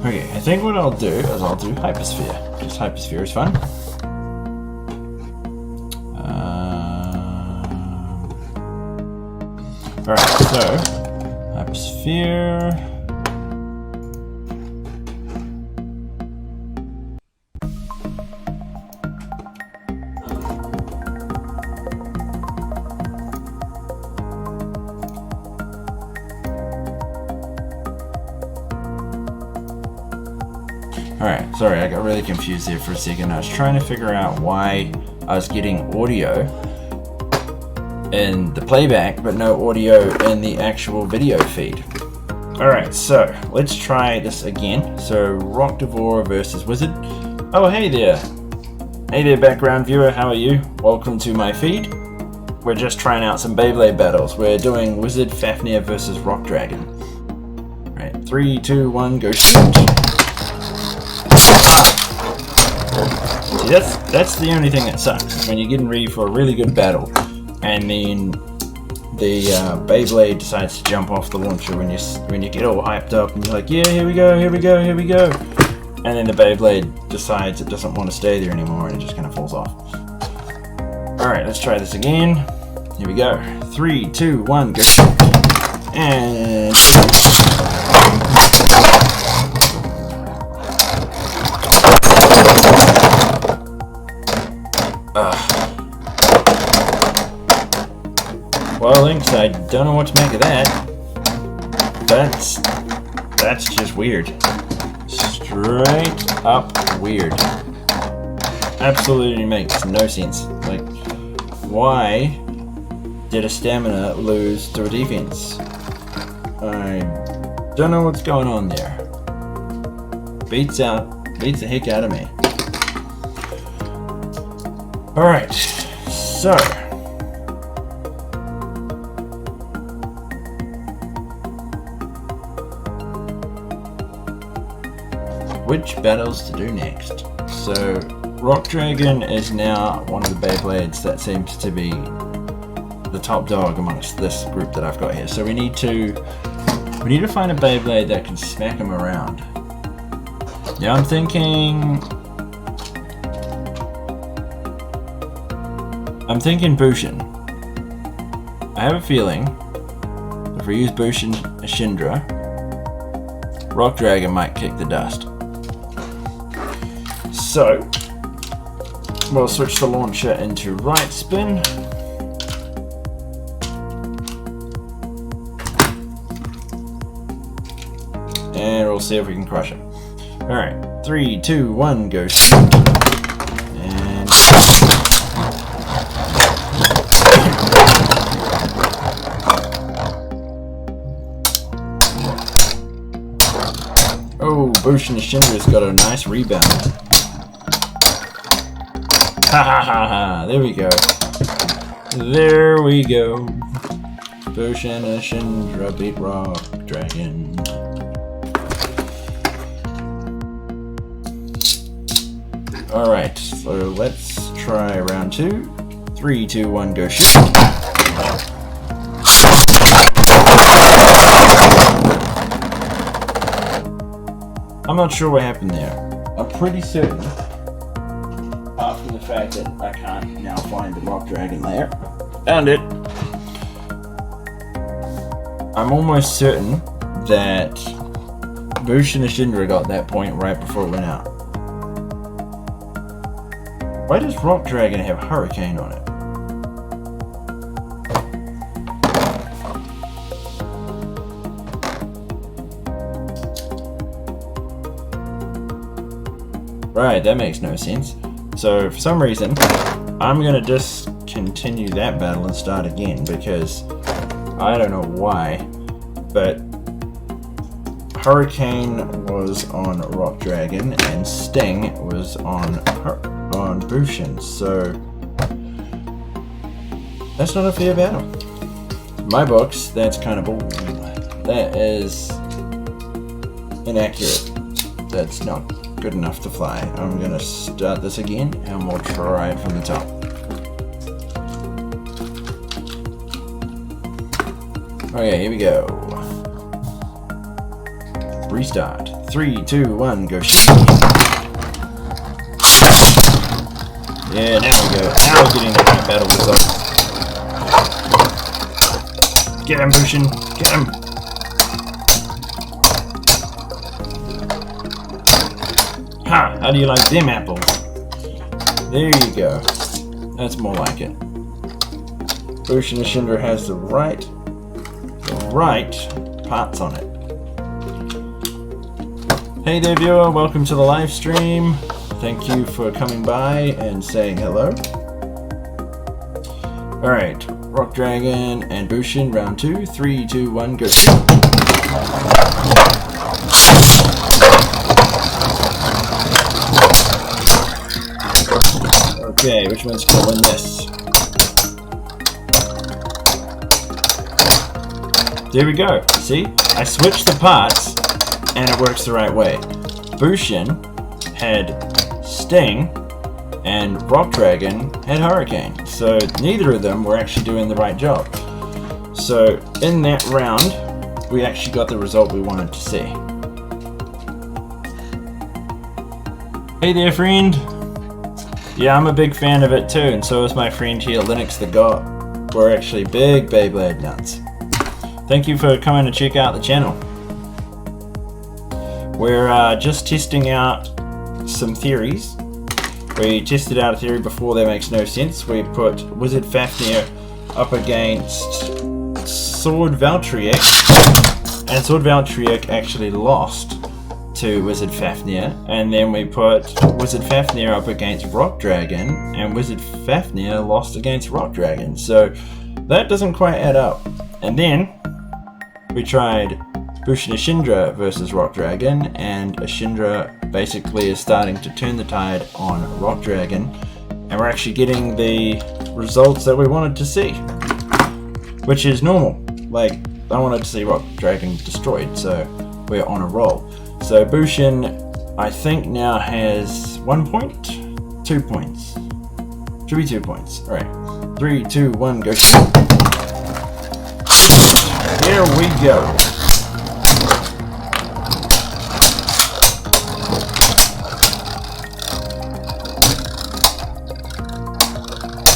S1: Okay, I think what I'll do is I'll do Hypersphere, because Hypersphere is fun. Alright, so Hypersphere. Alright, sorry, I got really confused there for a second. I was trying to figure out why I was getting audio in the playback, but no audio in the actual video feed. Alright, so let's try this again. So, Rock Devourer versus Wizard. Oh, hey there! Hey there, background viewer, how are you? Welcome to my feed. We're just trying out some Beyblade battles. We're doing Wizard Fafnir versus Rock Dragon. Alright, 3, 2, 1, go shoot! See, that's the only thing that sucks, when you're getting ready for a really good battle, and then the Beyblade decides to jump off the launcher when you get all hyped up, and you're like, yeah, here we go, here we go, here we go, and then the Beyblade decides it doesn't want to stay there anymore, and it just kind of falls off. Alright, let's try this again. Here we go. 3, 2, 1, go. And... Well, Lynx, I don't know what to make of that. That's just weird. Straight up weird. Absolutely makes no sense. Like, why did a stamina lose to a defense? I don't know what's going on there. Beats the heck out of me. Alright, so which battles to do next? So Rock Dragon is now one of the Beyblades that seems to be the top dog amongst this group that I've got here. So we need to find a Beyblade that can smack him around. Yeah, I'm thinking Bushin. I have a feeling if we use Bushin Ashindra, Rock Dragon might kick the dust. So we'll switch the launcher into right spin. And we'll see if we can crush it. Alright, 3, 2, 1, go shoot. And... oh, Bushin Ashindra's got a nice rebound. Ha ha ha ha, there we go. There we go. Bushin Ashindra beat Rock Dragon. Alright, so let's try round 2. 3, 2, 1, go shoot. I'm not sure what happened there. I'm pretty certain, apart from the fact that I can't now find the Rock Dragon layer. Found it! I'm almost certain that Bushin Ashindra got that point right before it went out. Why does Rock Dragon have Hurricane on it? Right, that makes no sense. So, for some reason, I'm gonna discontinue that battle and start again, because I don't know why, but Hurricane was on Rock Dragon and Sting was on Bushin, so that's not a fair battle. In my books, that's kind of bull. That is inaccurate. That's not good enough to fly. I'm gonna start this again and we'll try it from the top. Okay, here we go. Restart. 3, 2, 1, go shoot. Yeah, now we go. Now we're getting the right battle results. Get him, Bushin. Get him. Ha! How do you like them apples? There you go. That's more like it. Bushin Ashindra has the right parts on it. Hey there viewer, welcome to the live stream. Thank you for coming by and saying hello. Alright, Rock Dragon and Bushin, round 2. 3, 2, 1, go. Okay, which one's gonna win this? There we go. See? I switched the parts and it works the right way. Bushin had Sting and Rock Dragon had Hurricane. So neither of them were actually doing the right job. So in that round, we actually got the result we wanted to see. Hey there, friend. Yeah, I'm a big fan of it too, and so is my friend here, Linux the God. We're actually big Beyblade nuts. Thank you for coming to check out the channel. We're just testing out some theories. We tested out a theory before that makes no sense. We put Wizard Fafnir up against Sword Valtryek, and Sword Valtryek actually lost to Wizard Fafnir, and then we put Wizard Fafnir up against Rock Dragon, and Wizard Fafnir lost against Rock Dragon, so that doesn't quite add up. And then we tried Bushin Ashindra versus Rock Dragon, and Ashindra basically is starting to turn the tide on Rock Dragon, and we're actually getting the results that we wanted to see, which is normal. Like, I wanted to see Rock Dragon destroyed, so we're on a roll. So Bushin, I think, now has 1 point? 2 points. Should be 2 points. Alright. 3, 2, 1, go. Here we go.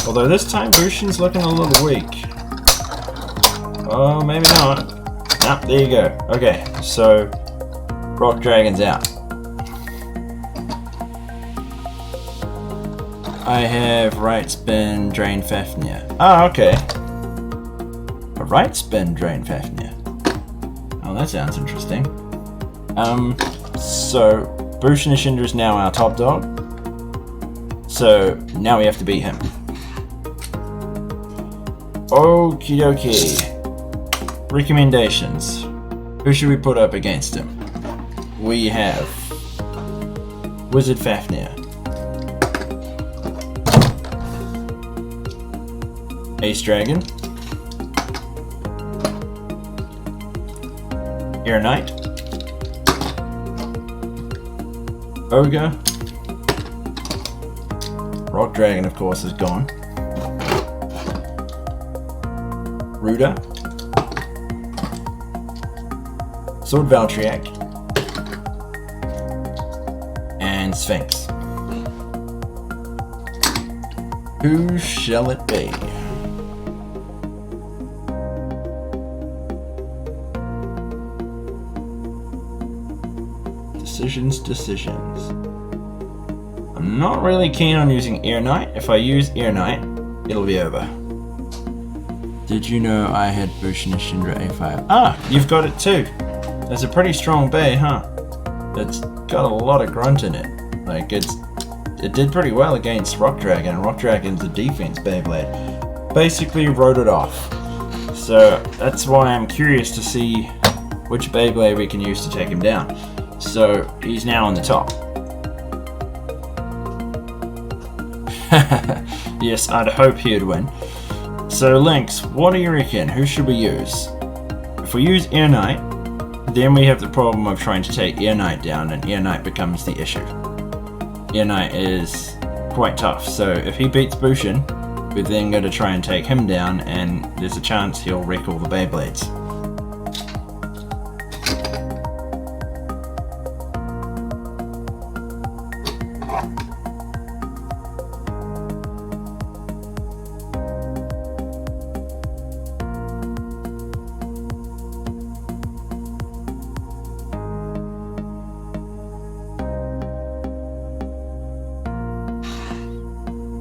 S1: Although this time Bushin's looking a little weak. Oh, maybe not. Ah, there you go. Okay, so Rock Dragon's out. I have right spin, drain Fafnir. Ah, okay. A right spin, drain Fafnir. Oh, that sounds interesting. So Bushin Ashindra is now our top dog. So now we have to beat him. Okie dokie. Recommendations. Who should we put up against him? We have Wizard Fafnir, Ace Dragon, Air Knight, Ogre, Rock Dragon of course is gone, Ruda, Sword Valtryek, and Sphinx. Who shall it be? Decisions. I'm not really keen on using Air Knight. If I use Air Knight, it'll be over. Did you know I had Bushin Ashindra A5? Ah, you've got it too. That's a pretty strong bay, huh? It's got a lot of grunt in it. Like, it did pretty well against Rock Dragon, and Rock Dragon's a defense Beyblade. Basically wrote it off. So that's why I'm curious to see which Beyblade we can use to take him down. So he's now on the top. Yes, I'd hope he'd win. So Lynx, what do you reckon? Who should we use? If we use Air Knight, then we have the problem of trying to take Air Knight down, and Air Knight becomes the issue. Air Knight is quite tough, so if he beats Bushin, we're then going to try and take him down, and there's a chance he'll wreck all the Beyblades.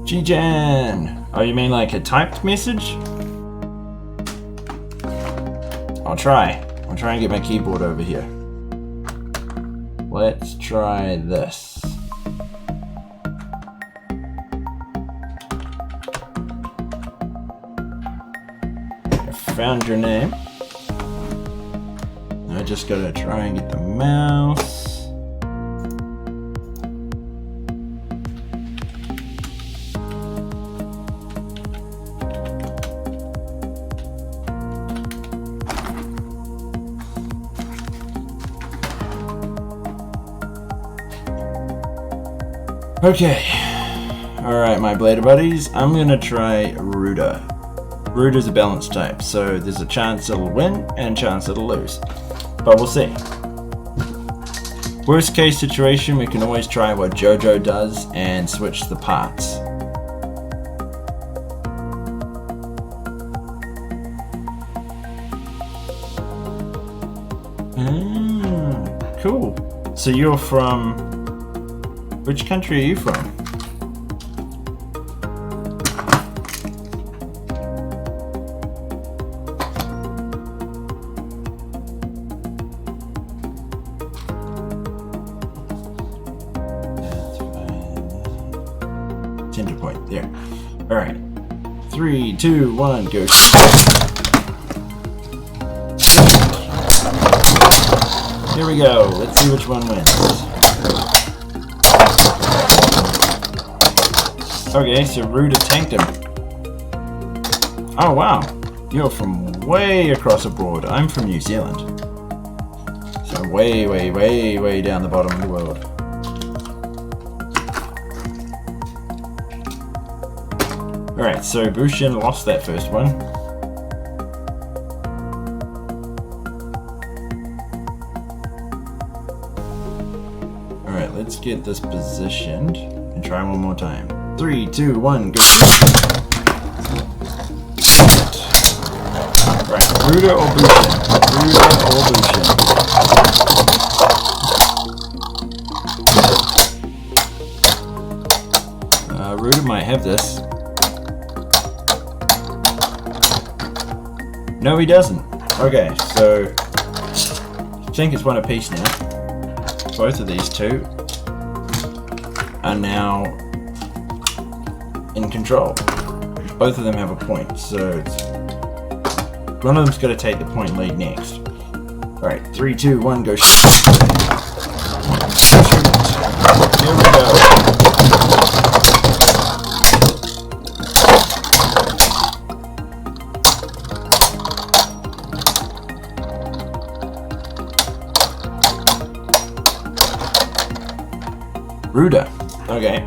S1: G-Jan! Oh, you mean like a typed message? I'll try and get my keyboard over here. let's try this. I found your name. I just gotta try and get the mouse. Okay, alright my Blader buddies, I'm gonna try Ruda. Ruda's a balanced type, so there's a chance it'll win and a chance it'll lose. But we'll see. Worst case situation, we can always try what JoJo does and switch the parts. Cool. So you're from... Which country are you from? Center point, there. Alright. 3, 2, 1, go. Here we go. Let's see which one wins. Okay, so Ruda tanked him. Oh wow, you're from way across abroad. I'm from New Zealand. So way, way, way, way down the bottom of the world. Alright, so Bushin lost that first one. Alright, let's get this positioned and try one more time. 3, 2, 1, go. Right, Ruda or Bushin? Ruda or Bushin? Ruda might have this. No, he doesn't. Okay, so I think it's one apiece now. Both of these two are now in control. Both of them have a point, so one of them's got to take the point lead next. Alright, 3, 2, 1, go. Shoot. Here we go. Ruda. Okay.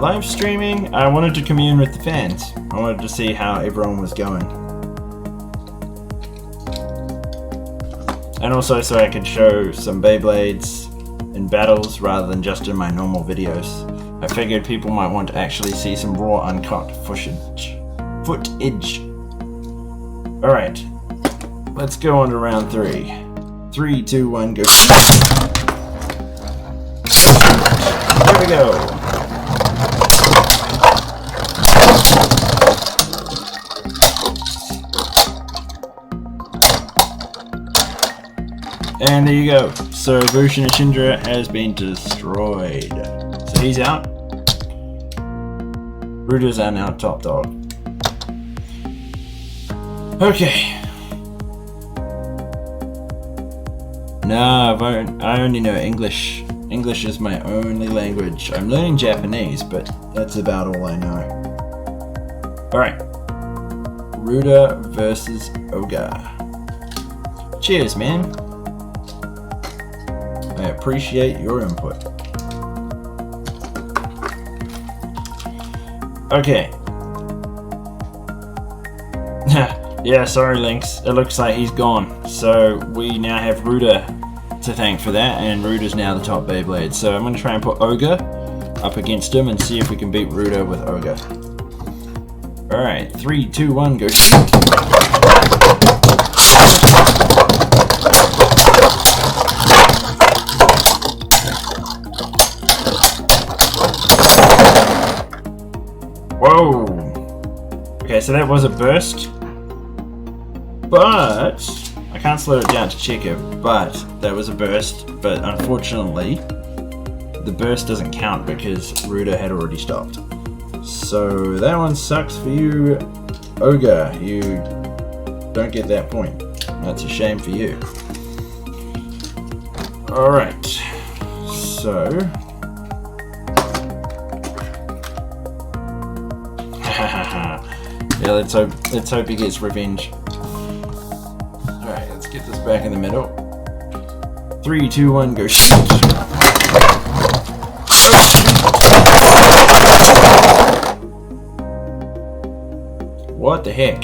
S1: Live streaming, I wanted to commune with the fans. I wanted to see how everyone was going. And also so I could show some Beyblades in battles rather than just in my normal videos. I figured people might want to actually see some raw uncut footage. Alright, let's go on to round 3. 3, 2, 1, go. Here we go. And there you go. So Bushin Ashindra has been destroyed. So he's out. Ruda's our now top dog. Okay. Nah, I only know English. English is my only language. I'm learning Japanese, but that's about all I know. Alright. Ruda versus Oga. Cheers, man. I appreciate your input. Okay. Yeah, sorry Lynx. It looks like he's gone. So we now have Ruda to thank for that, and Ruda's now the top Beyblade. So I'm going to try and put Oga up against him and see if we can beat Ruda with Oga. Alright, 3, 2, 1, go. Whoa! Okay, so that was a burst, but I can't can't slow it down to check it, but that was a burst. But unfortunately, the burst doesn't count because Ruda had already stopped. So that one sucks for you, Ogre. You don't get that point. That's a shame for you. Alright, so yeah, let's hope he gets revenge. Alright, let's get this back in the middle. 3, 2, 1, go shoot! What the heck?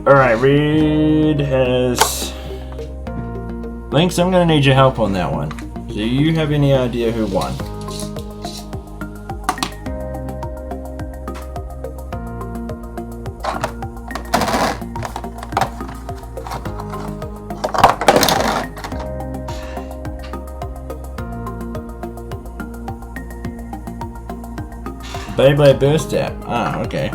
S1: Alright, Red has... Lynx, I'm gonna need your help on that one. Do you have any idea who won? Beyblade Burst App. Ah, okay.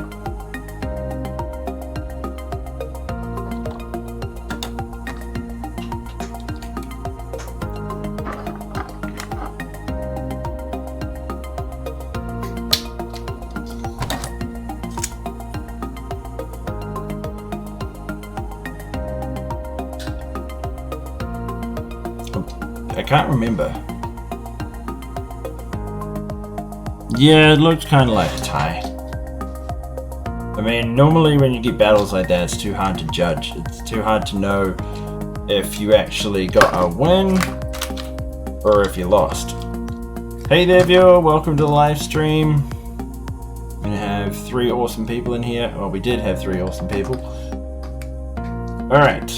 S1: I can't remember. Yeah, it looks kind of like a tie. I mean, normally when you get battles like that, it's too hard to judge. It's too hard to know if you actually got a win or if you lost. Hey there, viewer. Welcome to the live stream. We're going to have 3 awesome people in here. Well, we did have 3 awesome people. Alright.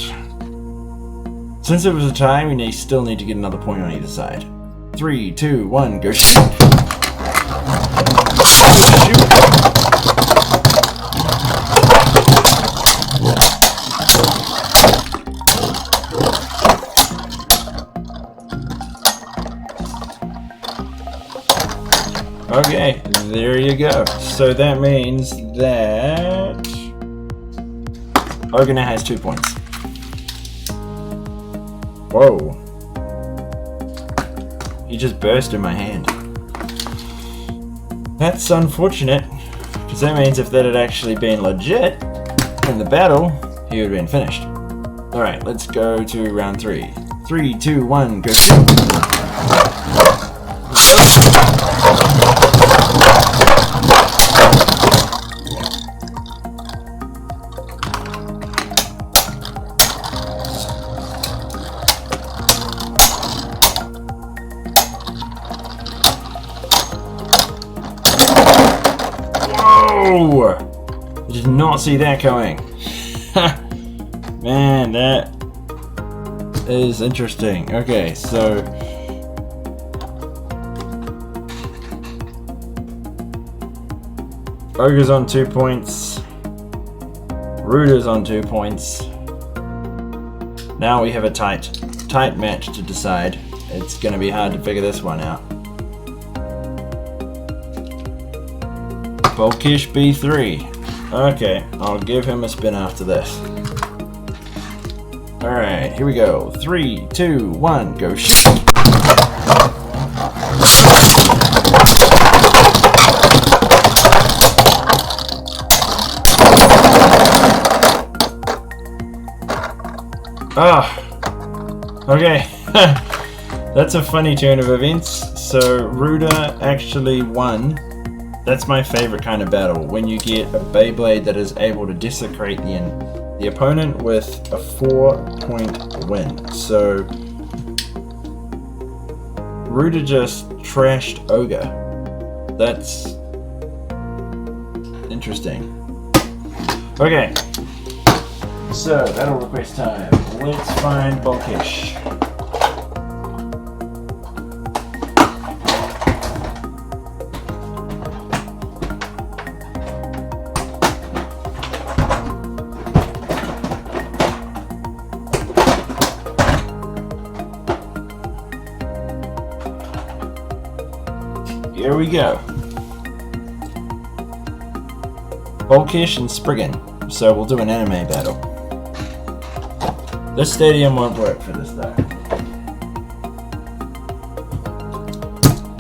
S1: Since it was a tie, we still need to get another point on either side. 3, 2, 1, go shoot! Okay, there you go. So that means that Ogre now has 2 points. Whoa. He just burst in my hand. That's unfortunate, because that means if that had actually been legit in the battle, he would have been finished. Alright, let's go to round 3. 3, 2, 1, go shoot! I did not see that coming. Man, that is interesting. Okay, so Ogre's on 2 points. Ruda's on 2 points. Now we have a tight match to decide. It's going to be hard to figure this one out. Bulkish B3. Okay, I'll give him a spin after this. Alright, here we go. 3, 2, 1, go shoot! Ah! Okay. That's a funny turn of events. So, Ruda actually won. That's my favorite kind of battle, when you get a Beyblade that is able to desecrate the opponent with a 4-point win. So, Ruda just trashed Ogre. That's interesting. Okay, so battle request time. Let's find Bulkish. Here we go. Bolkish and Spriggan. So we'll do an anime battle. This stadium won't work for this though.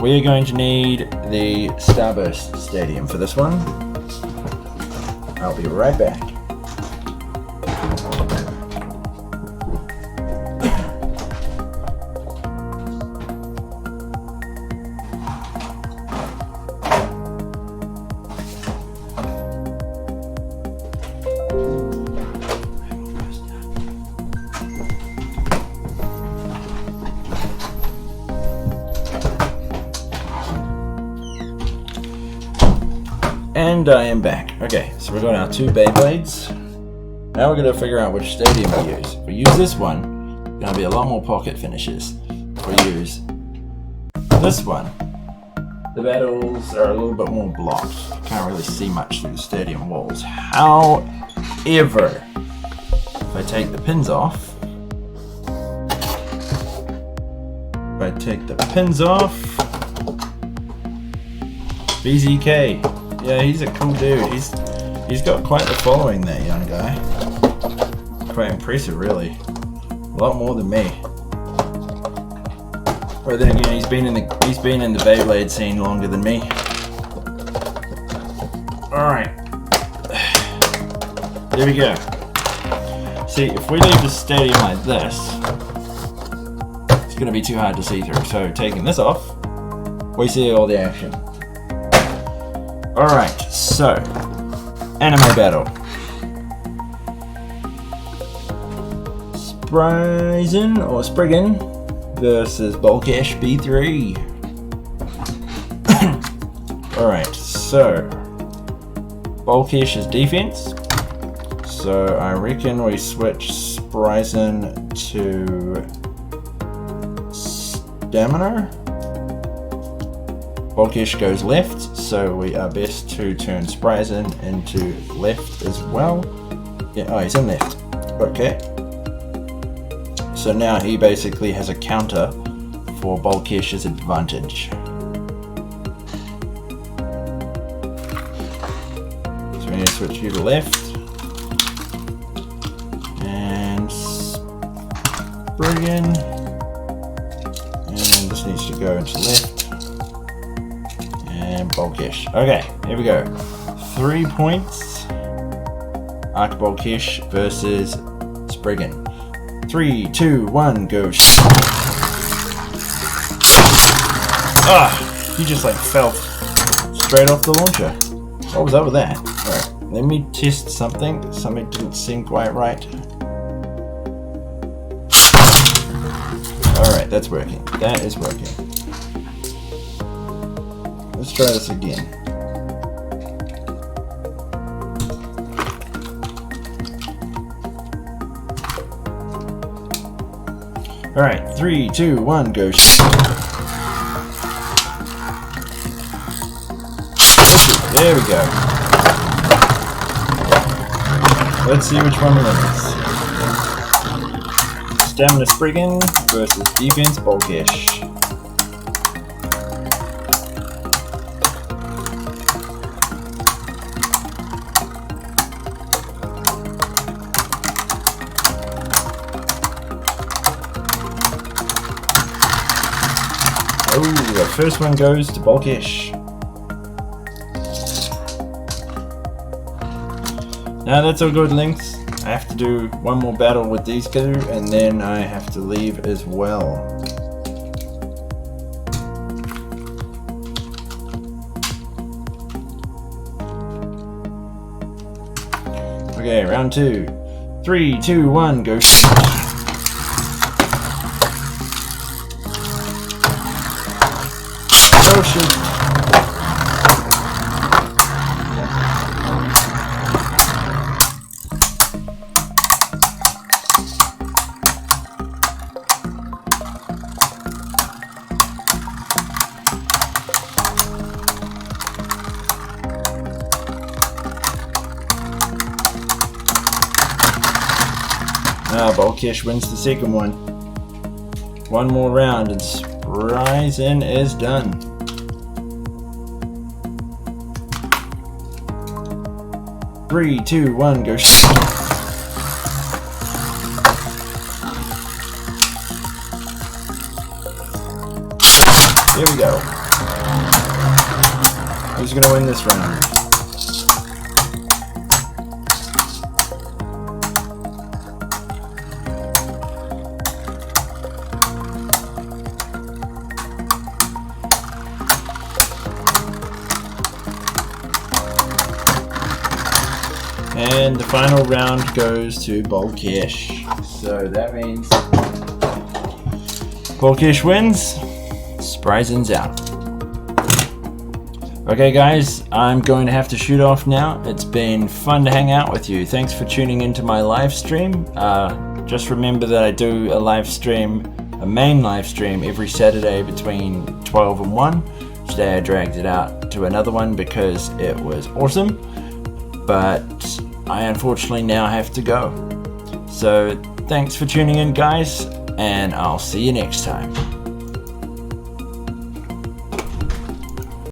S1: We're going to need the Starburst Stadium for this one. I'll be right back. And I am back. Okay, so we've got our 2 Beyblades. Now we're going to figure out which stadium we use. If we use this one, there's going to be a lot more pocket finishes. If we use this one, the battles are a little bit more blocked. You can't really see much through the stadium walls. However, if I take the pins off, BZK. Yeah, he's a cool dude. He's got quite the following, that young guy. Quite impressive, really. A lot more than me. But then again, he's been in the Beyblade scene longer than me. All right, there we go. See, if we leave the stadium like this, it's going to be too hard to see through. So taking this off, we see all the action. Alright, so, anime battle. Spriggan versus Bolkish B3. Alright, so, Bolkish is defense. So I reckon we switch Spriggan to stamina. Bolkish goes left, so we are best to turn Spriggan into left as well. Yeah, oh, he's in left. Okay. So now he basically has a counter for Bolkish's advantage. So we need to switch you to left. And Spriggan. And this needs to go into left. And Bolkish. Okay, here we go. 3 points. Arc Bolkish versus Spriggan. 3, 2, 1, go. Ah! He just like fell straight off the launcher. What was up with that? Alright, let me test something. Something didn't seem quite right. Alright, that's working. That is working. Let's try this again. Alright, 3, 2, 1, go. There we go. Let's see which one wins. Stamina Spriggan versus defense Bolkish. Oh, the first one goes to Bolkish. Now that's all good, Lynx. I have to do one more battle with these two, and then I have to leave as well. Okay, round 2. 3, 2, 1, go. Oh shit. Now Bolkish wins the second one. One more round and Spriggan is done. 3, 2, 1, go. Here we go. Who's gonna win this round? And the final round goes to Bolkesh. So that means Bolkesh wins. Spryzen's out. Okay guys, I'm going to have to shoot off now. It's been fun to hang out with you. Thanks for tuning into my live stream. Just remember that I do a live stream, a main live stream every Saturday between 12 and 1. Today I dragged it out to another one because it was awesome. But I unfortunately now have to go. So thanks for tuning in guys, and I'll see you next time.